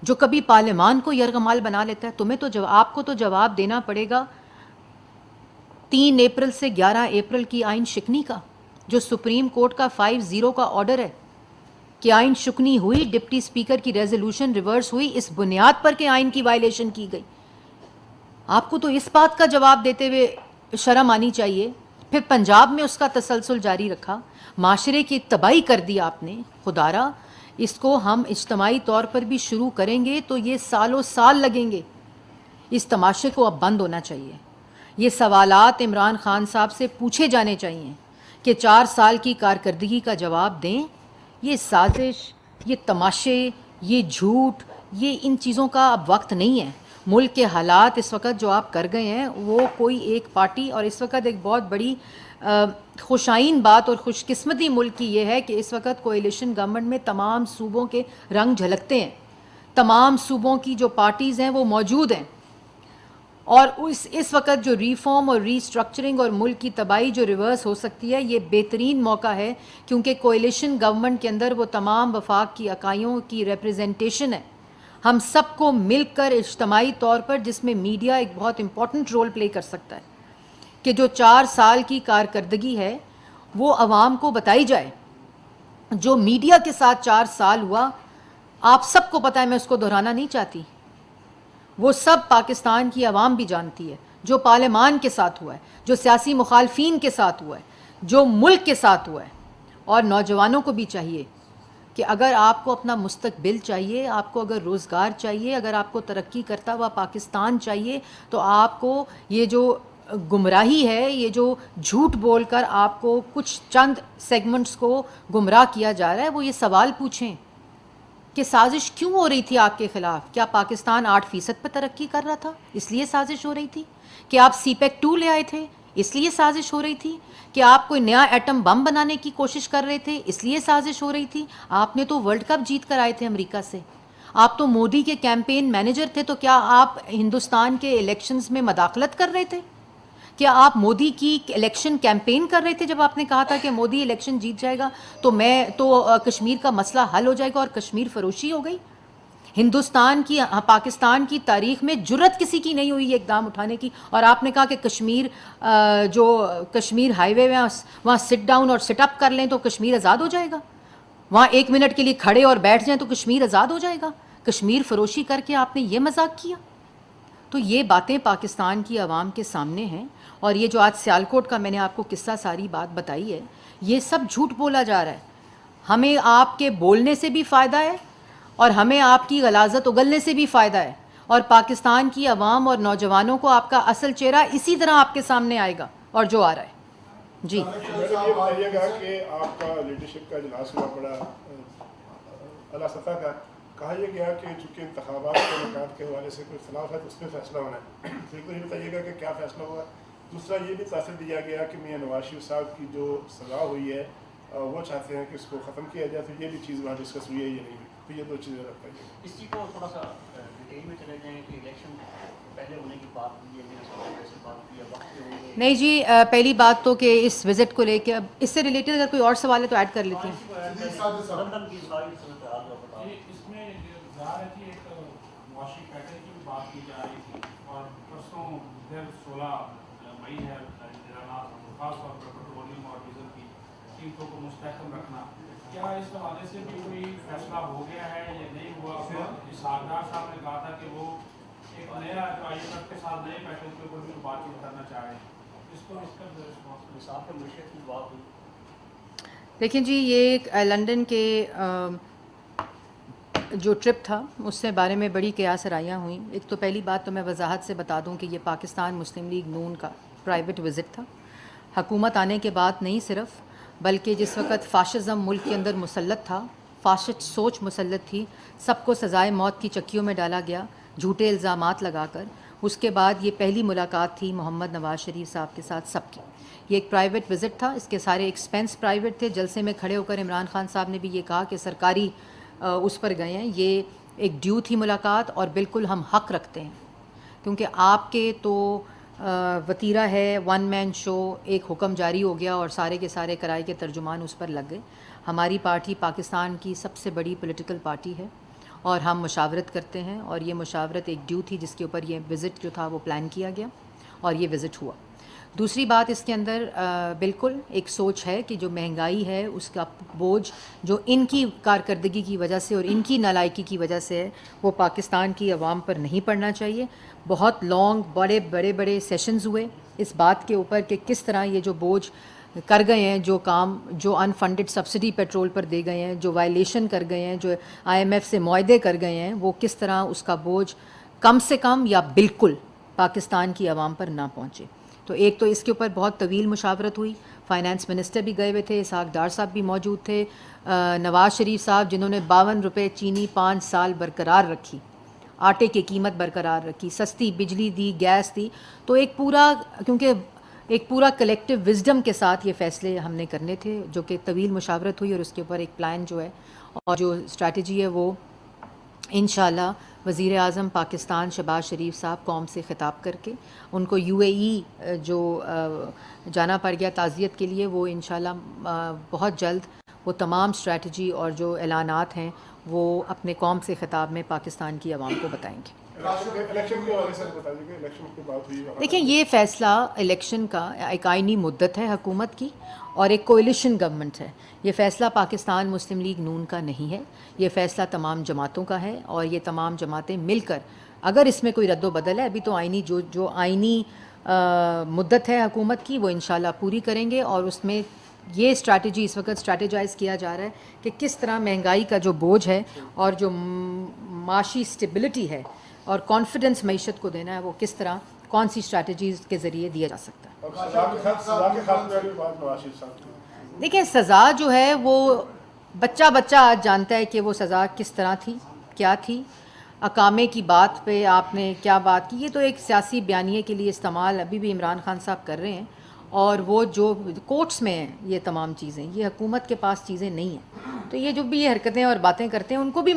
جو کبھی پارلیمان کو یرغمال بنا لیتا ہے, تمہیں تو آپ کو تو جواب دینا پڑے گا 3 اپریل سے 11 اپریل کی آئین شکنی کا, جو سپریم کورٹ کا 5-0 کا آرڈر ہے کہ آئین شکنی ہوئی, ڈپٹی اسپیکر کی ریزولوشن ریورس ہوئی اس بنیاد پر کہ آئین کی وائلیشن کی گئی. آپ کو تو اس بات کا جواب دیتے ہوئے شرم آنی چاہیے. پھر پنجاب میں اس کا تسلسل جاری رکھا, معاشرے کی تباہی کر دی آپ نے. خدارا اس کو ہم اجتماعی طور پر بھی شروع کریں گے تو یہ سالوں سال لگیں گے. اس تماشے کو اب بند ہونا چاہیے. یہ سوالات عمران خان صاحب سے پوچھے جانے چاہیے کہ 4 سال کی کارکردگی کا جواب دیں. یہ سازش, یہ تماشے, یہ جھوٹ, یہ ان چیزوں کا اب وقت نہیں ہے. ملک کے حالات اس وقت جو آپ کر گئے ہیں وہ کوئی ایک پارٹی, اور اس وقت ایک بہت بڑی خوشائن بات اور خوش قسمتی ملک کی یہ ہے کہ اس وقت کوئلیشن گورنمنٹ میں تمام صوبوں کے رنگ جھلکتے ہیں, تمام صوبوں کی جو پارٹیز ہیں وہ موجود ہیں. اور اس وقت جو ریفارم اور ری اسٹرکچرنگ اور ملک کی تباہی جو ریورس ہو سکتی ہے, یہ بہترین موقع ہے کیونکہ کوئلیشن گورنمنٹ کے اندر وہ تمام وفاق کی اکائیوں کی ریپریزنٹیشن ہے. ہم سب کو مل کر اجتماعی طور پر, جس میں میڈیا ایک بہت امپورٹنٹ رول پلے کر سکتا ہے, کہ جو 4 سال کی کارکردگی ہے وہ عوام کو بتائی جائے. جو میڈیا کے ساتھ 4 سال ہوا آپ سب کو پتہ ہے, میں اس کو دہرانا نہیں چاہتی, وہ سب پاکستان کی عوام بھی جانتی ہے. جو پارلیمان کے ساتھ ہوا ہے, جو سیاسی مخالفین کے ساتھ ہوا ہے, جو ملک کے ساتھ ہوا ہے. اور نوجوانوں کو بھی چاہیے کہ اگر آپ کو اپنا مستقبل چاہیے, آپ کو اگر روزگار چاہیے, اگر آپ کو ترقی کرتا ہوا پاکستان چاہیے, تو آپ کو یہ جو گمراہی ہے, یہ جو جھوٹ بول کر آپ کو کچھ چند سیگمنٹس کو گمراہ کیا جا رہا ہے, وہ یہ سوال پوچھیں کہ سازش کیوں ہو رہی تھی آپ کے خلاف. کیا پاکستان 8% پہ ترقی کر رہا تھا اس لیے سازش ہو رہی تھی؟ کہ آپ سی پیک 2 لے آئے تھے اس لیے سازش ہو رہی تھی؟ کہ آپ کوئی نیا ایٹم بم بنانے کی کوشش کر رہے تھے اس لیے سازش ہو رہی تھی؟ آپ نے تو ورلڈ کپ جیت کر آئے تھے امریکہ سے, آپ تو مودی کے کیمپین مینیجر تھے, تو کیا آپ ہندوستان کے الیکشنز میں مداخلت کر رہے تھے؟ کیا آپ مودی کی الیکشن کیمپین کر رہے تھے جب آپ نے کہا تھا کہ مودی الیکشن جیت جائے گا تو کشمیر کا مسئلہ حل ہو جائے گا اور کشمیر فروشی ہو گئی؟ پاکستان کی تاریخ میں جرت کسی کی نہیں ہوئی اقدام اٹھانے کی, اور آپ نے کہا کہ کشمیر ہائی وے وہاں سٹ ڈاؤن اور سٹ اپ کر لیں تو کشمیر آزاد ہو جائے گا, وہاں 1 منٹ کے لیے کھڑے اور بیٹھ جائیں تو کشمیر آزاد ہو جائے گا. کشمیر فروشی کر کے آپ نے یہ مذاق کیا. تو یہ باتیں پاکستان کی عوام کے سامنے ہیں, اور یہ جو آج سیالکوٹ کا میں نے آپ کو قصہ ساری بات بتائی ہے, یہ سب جھوٹ بولا جا رہا ہے. ہمیں آپ کے بولنے سے بھی فائدہ ہے اور ہمیں آپ کی غلاظت اگلنے سے بھی فائدہ ہے, اور پاکستان کی عوام اور نوجوانوں کو آپ کا اصل چہرہ اسی طرح آپ کے سامنے آئے گا اور جو آ رہا ہے. جی یہ بتائیے گا کہ آپ کا لیڈرشپ کا اجلاس ہوا بڑا اعلیٰ سطح کا, کہا یہ گیا کہ چونکہ انتخابات کے انعقاد کے حوالے سے کوئی اختلاف ہے تو اس میں فیصلہ ہونا ہے. تو ایک تو یہ بتائیے گا کہ کیا فیصلہ ہوا. دوسرا یہ بھی تاثر دیا گیا کہ میاں نواز شریف صاحب کی جو سزا ہوئی ہے وہ چاہتے ہیں کہ اس کو ختم کیا جائے, تو یہ بھی چیز وہاں ڈسکس ہوئی ہے یا نہیں ہوئی؟ تو یہ 2 چیزیں رکھ پائیے. اس چیز کو تھوڑا سا ڈیٹیل میں چلے جائیں کہ الیکشن پہلے ہونے کی بات ہوئی ہے, میرے سامنے سے بات ہوئی ہے, وقت پہ ہوئی ہے. نہیں جی, پہلی بات تو کہ اس وزٹ کو لے کے, اب اس سے ریلیٹڈ اگر کوئی اور سوال ہے تو ایڈ کر لیتے ہیں. لندن کی ساری صورتحال کا بتا. اس میں ظاہر ہے کہ ایک معاشی پیٹرن کی بھی بات کی جا رہی تھی, اور پرسوں 16 مئی ہے, خاص طور پر پیٹرولیم اور ڈیزل کی قیمتوں کو مستحکم رکھنا. کیا اس حوالے سے بھی کوئی فیصلہ ہو گیا ہے یا نہیں ہوا؟ اسحاق صاحب نے کہا تھا کہ وہ ایک نیا IMF کے ساتھ نئے پیٹرن کے اوپر بھی بات چیت کرنا چاہ رہے ہیں. اس کو اس کا رسپانس حساب کے معیشت کی بات ہوئی. دیکھیں جی, یہ ایک لنڈن کے جو ٹرپ تھا اس سے بارے میں بڑی قیاس رائیاں ہوئیں. ایک تو پہلی بات تو میں وضاحت سے بتا دوں کہ یہ پاکستان مسلم لیگ نون کا پرائیویٹ وزٹ تھا. حکومت آنے کے بعد نہیں صرف, بلکہ جس وقت فاشزم ملک کے اندر مسلط تھا, فاشسٹ سوچ مسلط تھی, سب کو سزائے موت کی چکیوں میں ڈالا گیا جھوٹے الزامات لگا کر. اس کے بعد یہ پہلی ملاقات تھی محمد نواز شریف صاحب کے ساتھ سب کی. یہ ایک پرائیویٹ وزٹ تھا, اس کے سارے ایکسپینس پرائیویٹ تھے. جلسے میں کھڑے ہو کر عمران خان صاحب نے بھی یہ کہا کہ سرکاری اس پر گئے ہیں, یہ ایک ڈیو تھی ملاقات, اور بالکل ہم حق رکھتے ہیں کیونکہ آپ کے تو وتیرہ ہے ون مین شو, ایک حکم جاری ہو گیا اور سارے کے سارے کرائے کے ترجمان اس پر لگ گئے. ہماری پارٹی پاکستان کی سب سے بڑی پولیٹیکل پارٹی ہے اور ہم مشاورت کرتے ہیں, اور یہ مشاورت ایک ڈیو تھی جس کے اوپر یہ وزٹ جو تھا وہ پلان کیا گیا اور یہ وزٹ ہوا. دوسری بات اس کے اندر بالکل ایک سوچ ہے کہ جو مہنگائی ہے اس کا بوجھ جو ان کی کارکردگی کی وجہ سے اور ان کی نالائکی کی وجہ سے ہے وہ پاکستان کی عوام پر نہیں پڑنا چاہیے. بہت لانگ بڑے سیشنز ہوئے اس بات کے اوپر کہ کس طرح یہ جو بوجھ کر گئے ہیں, جو کام جو انفنڈڈ سبسڈی پیٹرول پر دے گئے ہیں, جو وائلیشن کر گئے ہیں, جو IMF سے معاہدے کر گئے ہیں, وہ کس طرح اس کا بوجھ کم سے کم یا بالکل پاکستان کی عوام پر نہ پہنچے. تو ایک تو اس کے اوپر بہت طویل مشاورت ہوئی. فائنانس منسٹر بھی گئے ہوئے تھے, اسحاق ڈار صاحب بھی موجود تھے, نواز شریف صاحب جنہوں نے 52 روپے چینی 5 سال برقرار رکھی, آٹے کی قیمت برقرار رکھی, سستی بجلی دی, گیس دی. تو ایک پورا کلیکٹیو وزڈم کے ساتھ یہ فیصلے ہم نے کرنے تھے جو کہ طویل مشاورت ہوئی, اور اس کے اوپر ایک پلان جو ہے اور جو اسٹریٹجی ہے وہ انشاءاللہ وزیر اعظم پاکستان شہباز شریف صاحب قوم سے خطاب کر کے ان کو UAE جو جانا پڑ گیا تعزیت کے لیے, وہ انشاءاللہ بہت جلد وہ تمام اسٹریٹجی اور جو اعلانات ہیں وہ اپنے قوم سے خطاب میں پاکستان کی عوام کو بتائیں گے. الیکشن کے حوالے سے بتائیے کہ الیکشن کی بات ہوئی. دیکھیں, یہ فیصلہ الیکشن کا ایک آئینی مدت ہے حکومت کی اور ایک کوئلیشن گورنمنٹ ہے. یہ فیصلہ پاکستان مسلم لیگ نون کا نہیں ہے, یہ فیصلہ تمام جماعتوں کا ہے, اور یہ تمام جماعتیں مل کر اگر اس میں کوئی رد و بدل ہے, ابھی تو آئینی جو آئینی مدت ہے حکومت کی وہ انشاءاللہ پوری کریں گے. اور اس میں یہ اسٹریٹجی اس وقت اسٹریٹجائز کیا جا رہا ہے کہ کس طرح مہنگائی کا جو بوجھ ہے اور جو معاشی اسٹیبلٹی ہے اور کانفیڈنس معیشت کو دینا ہے, وہ کس طرح کون سی اسٹریٹجیز کے ذریعے دیا جا سکتا ہے. دیکھیں, سزا جو ہے وہ بچہ آج جانتا ہے کہ وہ سزا کس طرح تھی, کیا تھی. اقامے کی بات پہ آپ نے کیا بات کی, یہ تو ایک سیاسی بیانیے کے لیے استعمال ابھی بھی عمران خان صاحب کر رہے ہیں, اور وہ جو کورٹس میں ہیں یہ تمام چیزیں, یہ حکومت کے پاس چیزیں نہیں ہیں. تو یہ جو بھی یہ حرکتیں اور باتیں کرتے ہیں ان کو بھی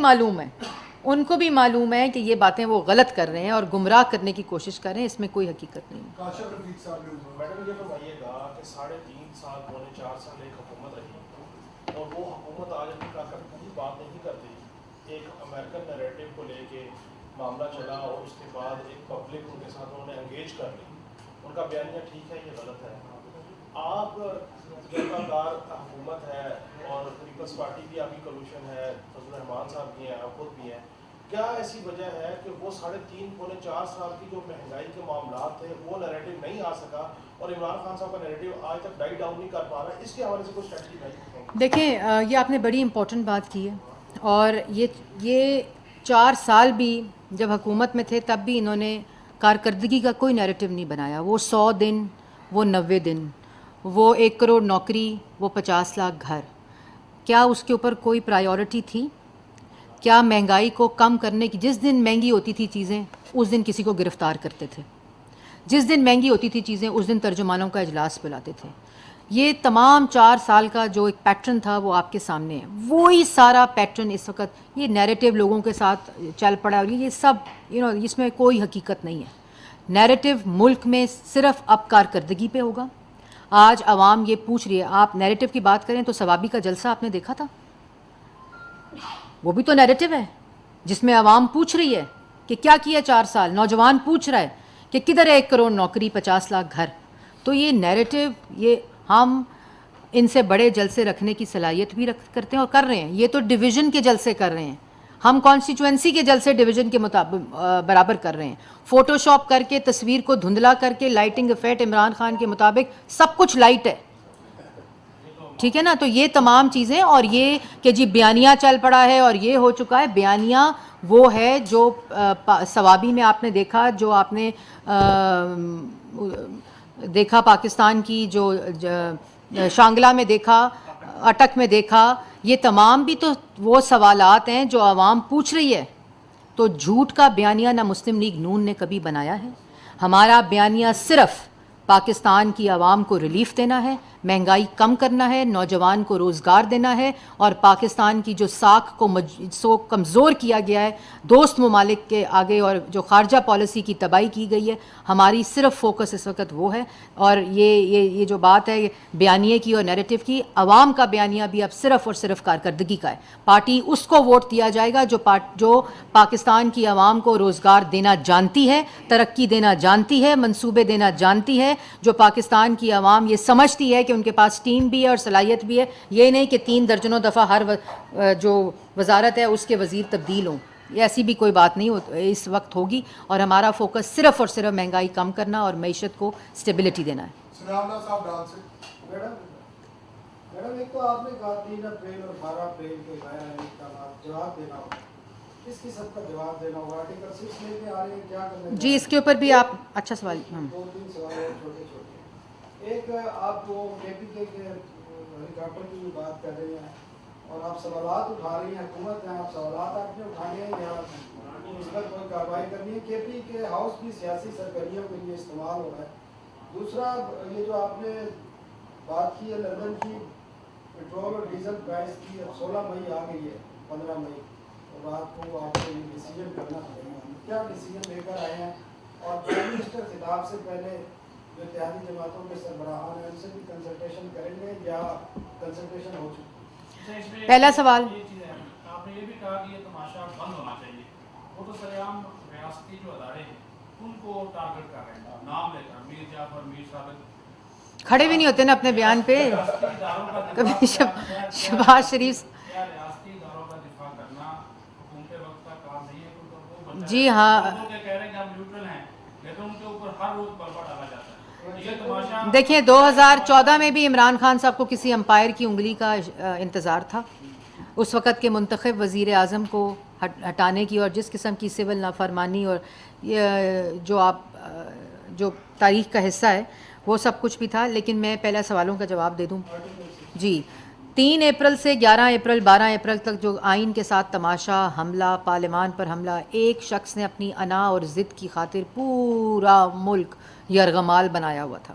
معلوم ہے کہ یہ باتیں وہ غلط کر رہے ہیں اور گمراہ کرنے کی کوشش کر رہے ہیں, اس میں کوئی حقیقت نہیں ہے. میڈم, یہ فرمائیے گا کہ 3.5 سال 4 سال ایک حکومت رہی اور وہ حکومت آج اپنی کارکردگی کی بات نہیں کرتی. ایک امریکن نیریٹو کو لے کے معاملہ چلا اور اس کے بعد ایک پبلک ان کے ساتھ انہوں نے انگیج کر لی. ان کا بیانیہ ٹھیک ہے, یہ غلط ہے. آپ جنتا دار حکومت ہے اور پیپلز پارٹی بھی آپ کی کلوشن ہے, فضل الرحمان صاحب بھی ہیں, آپ خود بھی ہیں. کیا ایسی وجہ ہے کہ وہ 3.5 پونے 4 سال کی جو مہنگائی کے معاملات تھے وہ نیریٹو نہیں آ سکا اور عمران خان صاحب کا نیریٹو آج تک ڈائی ڈاؤن نہیں کر پا رہا ہے؟ اس کے حوالے سے کوئی اسٹریٹجی نہیں؟ دیکھیں, یہ آپ نے بڑی امپورٹنٹ بات کی ہے, اور یہ 4 سال بھی جب حکومت میں تھے تب بھی انہوں نے کارکردگی کا کوئی نیریٹو نہیں بنایا. وہ 100 دن, وہ 90 دن, وہ 1 کروڑ نوکری, وہ 50 لاکھ گھر, کیا اس کے اوپر کوئی پرائیورٹی تھی؟ کیا مہنگائی کو کم کرنے کی, جس دن مہنگی ہوتی تھی چیزیں اس دن کسی کو گرفتار کرتے تھے, جس دن مہنگی ہوتی تھی چیزیں اس دن ترجمانوں کا اجلاس بلاتے تھے. یہ تمام 4 سال کا جو ایک پیٹرن تھا وہ آپ کے سامنے ہے. وہی سارا پیٹرن اس وقت یہ نیریٹو لوگوں کے ساتھ چل پڑا, اور یہ سب اس میں کوئی حقیقت نہیں ہے. نیریٹو ملک میں صرف اب کارکردگی پہ ہوگا. آج عوام یہ پوچھ رہی ہے, آپ نیریٹو کی بات کریں تو ثوابی کا جلسہ آپ نے دیکھا تھا, وہ بھی تو نیریٹو ہے جس میں عوام پوچھ رہی ہے کہ کیا کیا 4 سال. نوجوان پوچھ رہا ہے کہ کدھر ہے 1 کروڑ نوکری, 50 لاکھ گھر. تو یہ نیریٹو, یہ ہم ان سے بڑے جلسے رکھنے کی صلاحیت بھی کرتے ہیں اور کر رہے ہیں. یہ تو ڈویژن کے جلسے کر رہے ہیں, ہم کانسٹیچوئنسی کے جلسے ڈویژن کے مطابق برابر کر رہے ہیں. فوٹو شاپ کر کے, تصویر کو دھندلا کر کے, لائٹنگ افیکٹ عمران خان کے مطابق سب کچھ لائٹ ہے, ٹھیک ہے نا. تو یہ تمام چیزیں, اور یہ کہ جی بیانیہ چل پڑا ہے اور یہ ہو چکا ہے, بیانیہ وہ ہے جو ثوابی میں آپ نے دیکھا, جو آپ نے دیکھا پاکستان کی جو شانگلہ میں دیکھا, اٹک میں دیکھا. یہ تمام بھی تو وہ سوالات ہیں جو عوام پوچھ رہی ہے تو جھوٹ کا بیانیہ نہ مسلم لیگ نون نے کبھی بنایا ہے. ہمارا بیانیہ صرف پاکستان کی عوام کو ریلیف دینا ہے, مہنگائی کم کرنا ہے, نوجوان کو روزگار دینا ہے, اور پاکستان کی جو ساکھ کو کمزور کیا گیا ہے دوست ممالک کے آگے, اور جو خارجہ پالیسی کی تباہی کی گئی ہے, ہماری صرف فوکس اس وقت وہ ہے. اور یہ جو بات ہے بیانیے کی اور نیریٹو کی, عوام کا بیانیہ بھی اب صرف اور صرف کارکردگی کا ہے. پارٹی اس کو ووٹ دیا جائے گا جو پاکستان کی عوام کو روزگار دینا جانتی ہے, ترقی دینا جانتی ہے, منصوبے دینا جانتی ہے, جو پاکستان کی عوام یہ سمجھتی ہے کہ ان کے پاس ٹیم بھی ہے اور صلاحیت بھی ہے. یہ نہیں کہ 3 درجنوں دفعہ ہر جو وزارت ہے اس کے وزیر تبدیل ہوں, ایسی بھی کوئی بات نہیں اس وقت ہوگی. اور ہمارا فوکس صرف اور صرف مہنگائی کم کرنا اور معیشت کو اسٹیبلٹی دینا ہے. سناولا صاحب ڈال سے میڈم ایک تو آپ نے کہا 3 اپریل اور 12 اپریل کے غیر اقدامات جواب دینا ہوگا, کس قسم کا جواب دینا ہوگا؟ آرٹیکل 6 لے کے آ رہے ہیں, کیا کرنا ہے؟ جی اس کے اوپر بھی آپ اچھا سوال. 2-3 سوال ہیں چھوٹے چھوٹے. ایک آپ وہ کے پی کے ہیلی کاپٹر کی بات کر رہے ہیں اور آپ سوالات اٹھا رہی ہیں, حکومت ہیں, آپ سوالات آپ نے اٹھانے ہیں یا اس پر کوئی کارروائی کرنی ہے؟ کے پی کے ہاؤس بھی سیاسی سرگرمیوں کے لیے استعمال ہو رہا ہے. دوسرا یہ جو آپ نے بات کی ہے لندن کی پیٹرول اور ڈیزل پرائز کی, اب 16 مئی آ گئی ہے, 15 مئی اور رات کو آپ کو یہ ڈیسیجن کرنا پڑے گا. کیا ڈیسیجن لے کر آئے ہیں؟ اور پرائم منسٹر خطاب سے پہلے جو اتحادی جماعتوں کے سربراہان ہیں ان سے بھی کنسلٹیشن کریں گے یا کنسلٹیشن ہو چکی؟ پہلا سوال. آپ نے یہ بھی کہا کہ یہ تماشا بند ہونا چاہیے. وہ تو سریعام ریاستی جو ادارے ہیں ان کو ٹارگٹ کر رہے ہیں, نام لے کر میر جعفر, میر ثابت, کھڑے بھی نہیں ہوتے نا اپنے بیان پہ. کبھی شہباز شریف. کیا ریاستی اداروں کا دفاع کرنا حکومت وقت کا کام نہیں ہے؟ جی ہاں, کہہ رہے ہیں کہ ہم نیوٹرل ہیں لیکن ان کے اوپر ہر روز بلبا ڈالا جاتا ہے. یہ تماشا دیکھیں 2014 میں بھی عمران خان صاحب کو کسی امپائر کی انگلی کا انتظار تھا. اس وقت کے منتخب وزیر اعظم کو ہٹانے کی اور جس قسم کی سول نافرمانی اور جو تاریخ کا حصہ ہے وہ سب کچھ بھی تھا. لیکن میں پہلے سوالوں کا جواب دے دوں. جی 3 اپریل سے 11 اپریل 12 اپریل تک جو آئین کے ساتھ تماشا, حملہ, پارلیمان پر حملہ, ایک شخص نے اپنی انا اور ضد کی خاطر پورا ملک یرغمال بنایا ہوا تھا.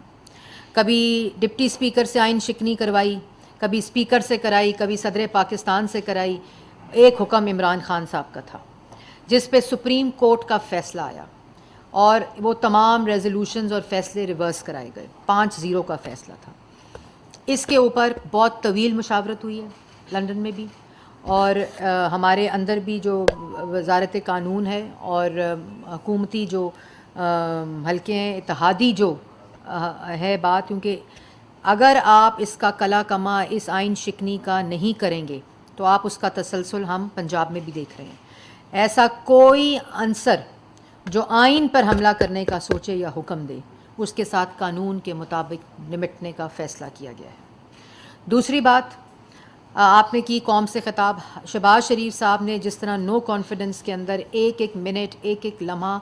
کبھی ڈپٹی اسپیکر سے آئین شکنی کروائی, کبھی اسپیکر سے کرائی, کبھی صدر پاکستان سے کرائی. ایک حکم عمران خان صاحب کا تھا جس پہ سپریم کورٹ کا فیصلہ آیا اور وہ تمام ریزولوشنز اور فیصلے ریورس کرائے گئے. 5-0 کا فیصلہ تھا. اس کے اوپر بہت طویل مشاورت ہوئی ہے لندن میں بھی, اور ہمارے اندر بھی جو وزارت قانون ہے اور حکومتی جو حلقے ہیں, اتحادی جو ہے بات, کیونکہ اگر آپ اس کا کلا کما اس آئین شکنی کا نہیں کریں گے تو آپ اس کا تسلسل ہم پنجاب میں بھی دیکھ رہے ہیں. ایسا کوئی عنصر جو آئین پر حملہ کرنے کا سوچے یا حکم دے اس کے ساتھ قانون کے مطابق نمٹنے کا فیصلہ کیا گیا ہے. دوسری بات آپ نے کی قوم سے خطاب. شہباز شریف صاحب نے جس طرح نو کانفیڈنس کے اندر ایک ایک منٹ, ایک ایک لمحہ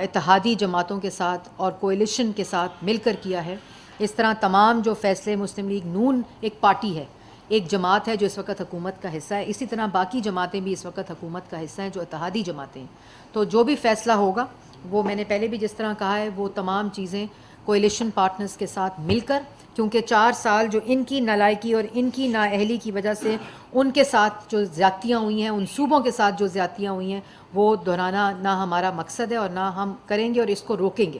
اتحادی جماعتوں کے ساتھ اور کوئلیشن کے ساتھ مل کر کیا ہے, اس طرح تمام جو فیصلے مسلم لیگ نون ایک پارٹی ہے, ایک جماعت ہے جو اس وقت حکومت کا حصہ ہے, اسی طرح باقی جماعتیں بھی اس وقت حکومت کا حصہ ہیں جو اتحادی جماعتیں ہیں. تو جو بھی فیصلہ ہوگا وہ میں نے پہلے بھی جس طرح کہا ہے وہ تمام چیزیں کوئلیشن پارٹنرز کے ساتھ مل کر, کیونکہ 4 سال جو ان کی نالائکی اور ان کی نااہلی کی وجہ سے ان کے ساتھ جو زیادتیاں ہوئی ہیں, ان صوبوں کے ساتھ جو زیادتیاں ہوئی ہیں وہ دہرانا نہ ہمارا مقصد ہے اور نہ ہم کریں گے اور اس کو روکیں گے.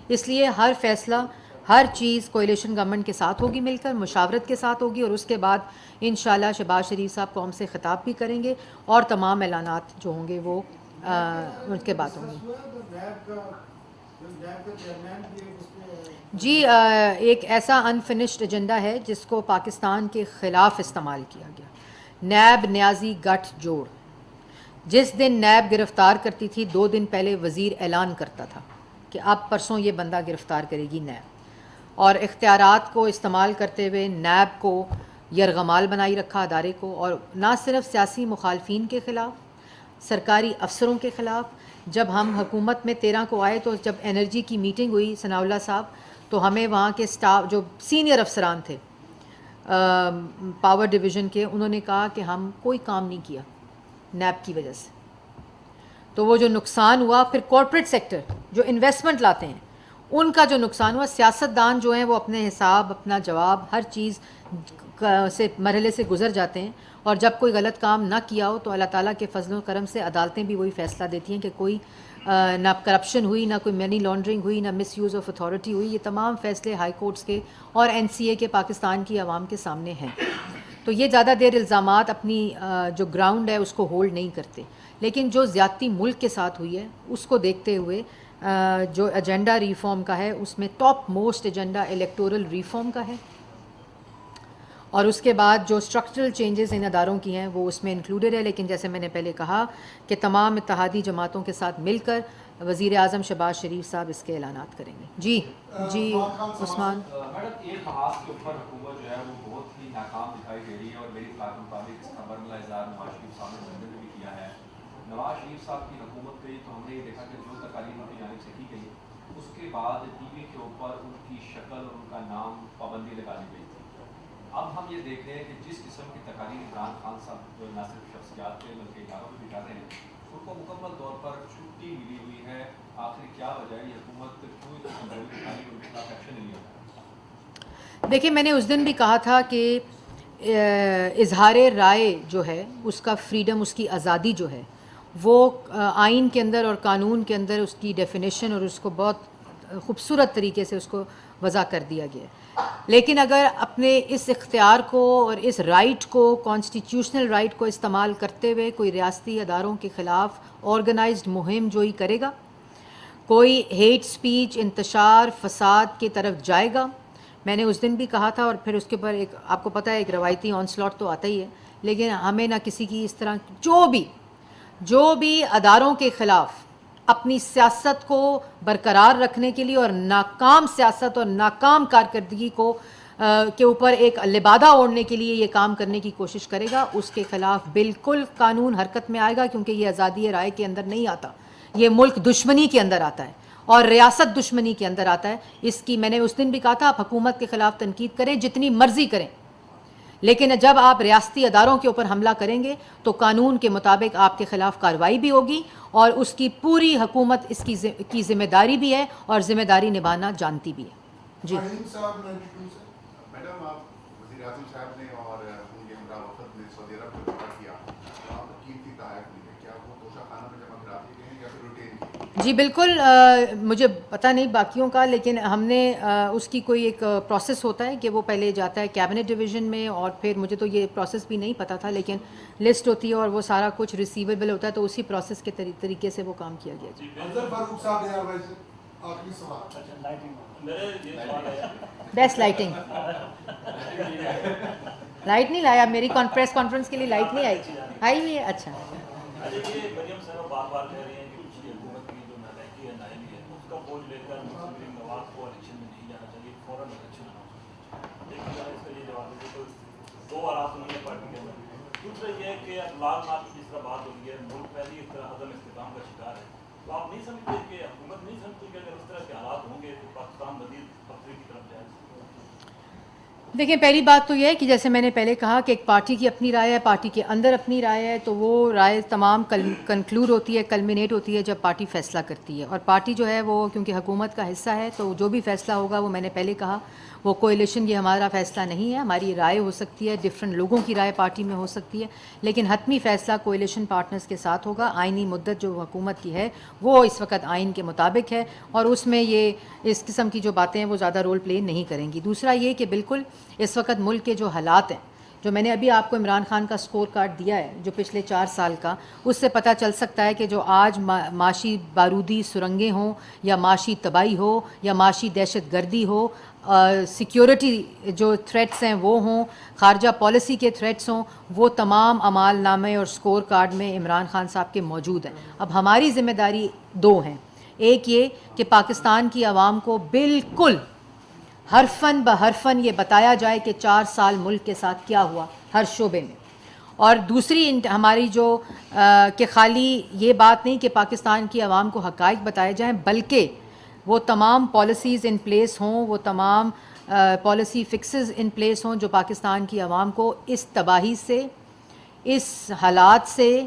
اس لیے ہر فیصلہ, ہر چیز کوئلیشن گورنمنٹ کے ساتھ ہوگی, مل کر مشاورت کے ساتھ ہوگی, اور اس کے بعد انشاءاللہ شہباز شریف صاحب قوم سے خطاب بھی کریں گے اور تمام اعلانات جو ہوں گے وہ ان کے بعد ہوں گے. جی ایک ایسا انفنشڈ ایجنڈا ہے جس کو پاکستان کے خلاف استعمال کیا گیا. نیب نیازی گٹھ جوڑ. جس دن نیب گرفتار کرتی تھی 2 دن پہلے وزیر اعلان کرتا تھا کہ اب پرسوں یہ بندہ گرفتار کرے گی نیب, اور اختیارات کو استعمال کرتے ہوئے نیب کو یرغمال بنائی رکھا ادارے کو, اور نہ صرف سیاسی مخالفین کے خلاف, سرکاری افسروں کے خلاف. جب ہم حکومت میں 13 کو آئے تو جب انرجی کی میٹنگ ہوئی ثناءاللہ صاحب, تو ہمیں وہاں کے سٹاف جو سینئر افسران تھے پاور ڈویژن کے, انہوں نے کہا کہ ہم کوئی کام نہیں کیا نیب کی وجہ سے. تو وہ جو نقصان ہوا، پھر کارپوریٹ سیکٹر جو انویسٹمنٹ لاتے ہیں ان کا جو نقصان ہوا، سیاستدان جو ہیں وہ اپنے حساب، اپنا جواب، ہر چیز سے مرحلے سے گزر جاتے ہیں، اور جب کوئی غلط کام نہ کیا ہو تو اللہ تعالیٰ کے فضل و کرم سے عدالتیں بھی وہی فیصلہ دیتی ہیں کہ کوئی نہ کرپشن ہوئی، نہ کوئی منی لانڈرنگ ہوئی، نہ مس یوز آف اتھارٹی ہوئی. یہ تمام فیصلے ہائی کورٹس کے اور NCA کے پاکستان کی عوام کے سامنے ہیں. تو یہ زیادہ دیر الزامات اپنی جو گراؤنڈ ہے اس کو ہولڈ نہیں کرتے. لیکن جو زیادتی ملک کے ساتھ ہوئی ہے اس کو دیکھتے ہوئے جو ایجنڈا ریفارم کا ہے اس میں top most agenda electoral reform کا ہے، اور اس کے بعد جو اسٹرکچرل چینجز ان اداروں کی ہیں وہ اس میں انکلوڈیڈ ہے. لیکن جیسے میں نے پہلے کہا کہ تمام اتحادی جماعتوں کے ساتھ مل کر وزیر اعظم شہباز شریف صاحب اس کے اعلانات کریں گے. جی عثمان. میڈم ایک محاذ کے اوپر حکومت جو ہے وہ بہت ہی ناکام دکھائی دے رہی ہے، اور میری اطلاع کے مطابق اس خبر کا اظہار نواز شریف صاحب نے لندن میں بھی کیا ہے. نواز شریف صاحب کی حکومت گئی تو ہم نے یہ دیکھا کہ جو تقاریر ان کی جانب سے کی گئی اس کے بعد ٹی وی کے اوپر ان کی شکل اور ان کا نام پابندی لگا دی گئی تھی. اب ہم یہ دیکھ رہے ہیں کہ جس قسم کی تقاریر عمران خان صاحب جو نہ صرف شخصیات کے بلکہ اداروں میں بھی کر رہے ہیں ان کو مکمل طور پر چھٹی ملی ہوئی ہے. آخر کیا وجہ ہے، یہ حکومت کیوں اتنی کمزوری دکھائی ان کے خلاف ایکشن نہیں ہوتا؟ دیکھیں میں نے اس دن بھی کہا تھا کہ اظہار رائے جو ہے اس کا فریڈم، اس کی آزادی جو ہے وہ آئین کے اندر اور قانون کے اندر اس کی ڈیفینیشن اور اس کو بہت خوبصورت طریقے سے اس کو وضع کر دیا گیا ہے. لیکن اگر اپنے اس اختیار کو اور اس رائٹ کو، کانسٹیٹیوشنل رائٹ کو استعمال کرتے ہوئے کوئی ریاستی اداروں کے خلاف آرگنائزڈ مہم جوئی کرے گا، کوئی ہیٹ سپیچ، انتشار، فساد کی طرف جائے گا. میں نے اس دن بھی کہا تھا، اور پھر اس کے اوپر ایک آپ کو پتہ ہے ایک روایتی آن سلاٹ تو آتا ہی ہے، لیکن ہمیں نہ کسی کی اس طرح جو بھی اداروں کے خلاف اپنی سیاست کو برقرار رکھنے کے لیے اور ناکام سیاست اور ناکام کارکردگی کو کے اوپر ایک لبادہ اوڑھنے کے لیے یہ کام کرنے کی کوشش کرے گا، اس کے خلاف بالکل قانون حرکت میں آئے گا، کیونکہ یہ آزادی رائے کے اندر نہیں آتا، یہ ملک دشمنی کے اندر آتا ہے اور ریاست دشمنی کے اندر آتا ہے. اس کی میں نے اس دن بھی کہا تھا، آپ حکومت کے خلاف تنقید کریں جتنی مرضی کریں، لیکن جب آپ ریاستی اداروں کے اوپر حملہ کریں گے تو قانون کے مطابق آپ کے خلاف کارروائی بھی ہوگی، اور اس کی پوری حکومت اس کی ذمہ داری بھی ہے اور ذمہ داری نبھانا جانتی بھی ہے. جی میڈم، آپ وزیر اعظم صاحب نے اور ان کے ہمراہ وفد نے سعودی عرب کا دورہ کیا، وہاں پر قیمتی تحائف ملے، کیا وہ توشہ خانہ میں جمع کرا دیے گئے ہیں یا پھر روٹین؟ جی بالکل، مجھے پتہ نہیں باقیوں کا، لیکن ہم نے اس کی کوئی ایک پروسیس ہوتا ہے کہ وہ پہلے جاتا ہے کیبنٹ ڈویژن میں، اور پھر مجھے تو یہ پروسیس بھی نہیں پتہ تھا، لیکن لسٹ ہوتی ہے اور وہ سارا کچھ ریسیویبل ہوتا ہے، تو اسی پروسیس کے طریقے سے وہ کام کیا گیا. جی بیسٹ لائٹنگ، لائٹ نہیں لایا میری پریس کانفرنس کے لیے، لائٹ نہیں آئی ہوئی ہے. اچھا یہ مریم صاحب بار بار کہہ رہی ہیں کہ پچھلی حکومت کی جو نالائکی ہے، نائمی ہے، اس کا بوجھ لے کر مسلم نواز کو الیکشن میں نہیں جانا چاہیے، فوراً الیکشن آنا چاہیے. لیکن اس کا یہ جواب ہے کہ دو آراز انہوں نے پارٹی کے اندر. دوسرا یہ ہے کہ لال ناز کی جس طرح بات ہوئی ہے، ملک پہلے اس طرح عدم استحکام کا شکار ہے، تو آپ نہیں سمجھتے کہ حکومت نہیں سمجھتی کہ اگر اس طرح کے حالات ہوں گے تو پاکستان مزید خطرے کی طرف جائے؟ دیکھیں، پہلی بات تو یہ ہے کہ جیسے میں نے پہلے کہا کہ ایک پارٹی کی اپنی رائے ہے، پارٹی کے اندر اپنی رائے ہے، تو وہ رائے تمام کنکلوڈ ہوتی ہے، کلمینیٹ ہوتی ہے جب پارٹی فیصلہ کرتی ہے. اور پارٹی جو ہے وہ کیونکہ حکومت کا حصہ ہے، تو جو بھی فیصلہ ہوگا وہ میں نے پہلے کہا وہ کوئلیشن، یہ ہمارا فیصلہ نہیں ہے، ہماری رائے ہو سکتی ہے، ڈفرینٹ لوگوں کی رائے پارٹی میں ہو سکتی ہے، لیکن حتمی فیصلہ کوئلیشن پارٹنرز کے ساتھ ہوگا. آئینی مدت جو حکومت کی ہے وہ اس وقت آئین کے مطابق ہے، اور اس میں یہ اس قسم کی جو باتیں ہیں وہ زیادہ رول پلے نہیں کریں گی. دوسرا یہ کہ بالکل اس وقت ملک کے جو حالات ہیں، جو میں نے ابھی آپ کو عمران خان کا سکور کارڈ دیا ہے جو پچھلے 4 سال کا، اس سے پتہ چل سکتا ہے کہ جو آج معاشی بارودی سرنگیں ہوں یا معاشی تباہی ہو یا معاشی دہشت گردی ہو، سیکیورٹی جو تھریٹس ہیں وہ ہوں، خارجہ پالیسی کے تھریٹس ہوں، وہ تمام اعمال نامے اور سکور کارڈ میں عمران خان صاحب کے موجود ہیں. اب ہماری ذمہ داری 2 ہیں. ایک یہ کہ پاکستان کی عوام کو بالکل حرفاً بحرفاً یہ بتایا جائے کہ 4 سال ملک کے ساتھ کیا ہوا ہر شعبے میں، اور دوسری ہماری جو کہ خالی یہ بات نہیں کہ پاکستان کی عوام کو حقائق بتائے جائیں، بلکہ وہ تمام پالیسیز ان پلیس ہوں، وہ تمام پالیسی فکسز ان پلیس ہوں جو پاکستان کی عوام کو اس تباہی سے، اس حالات سے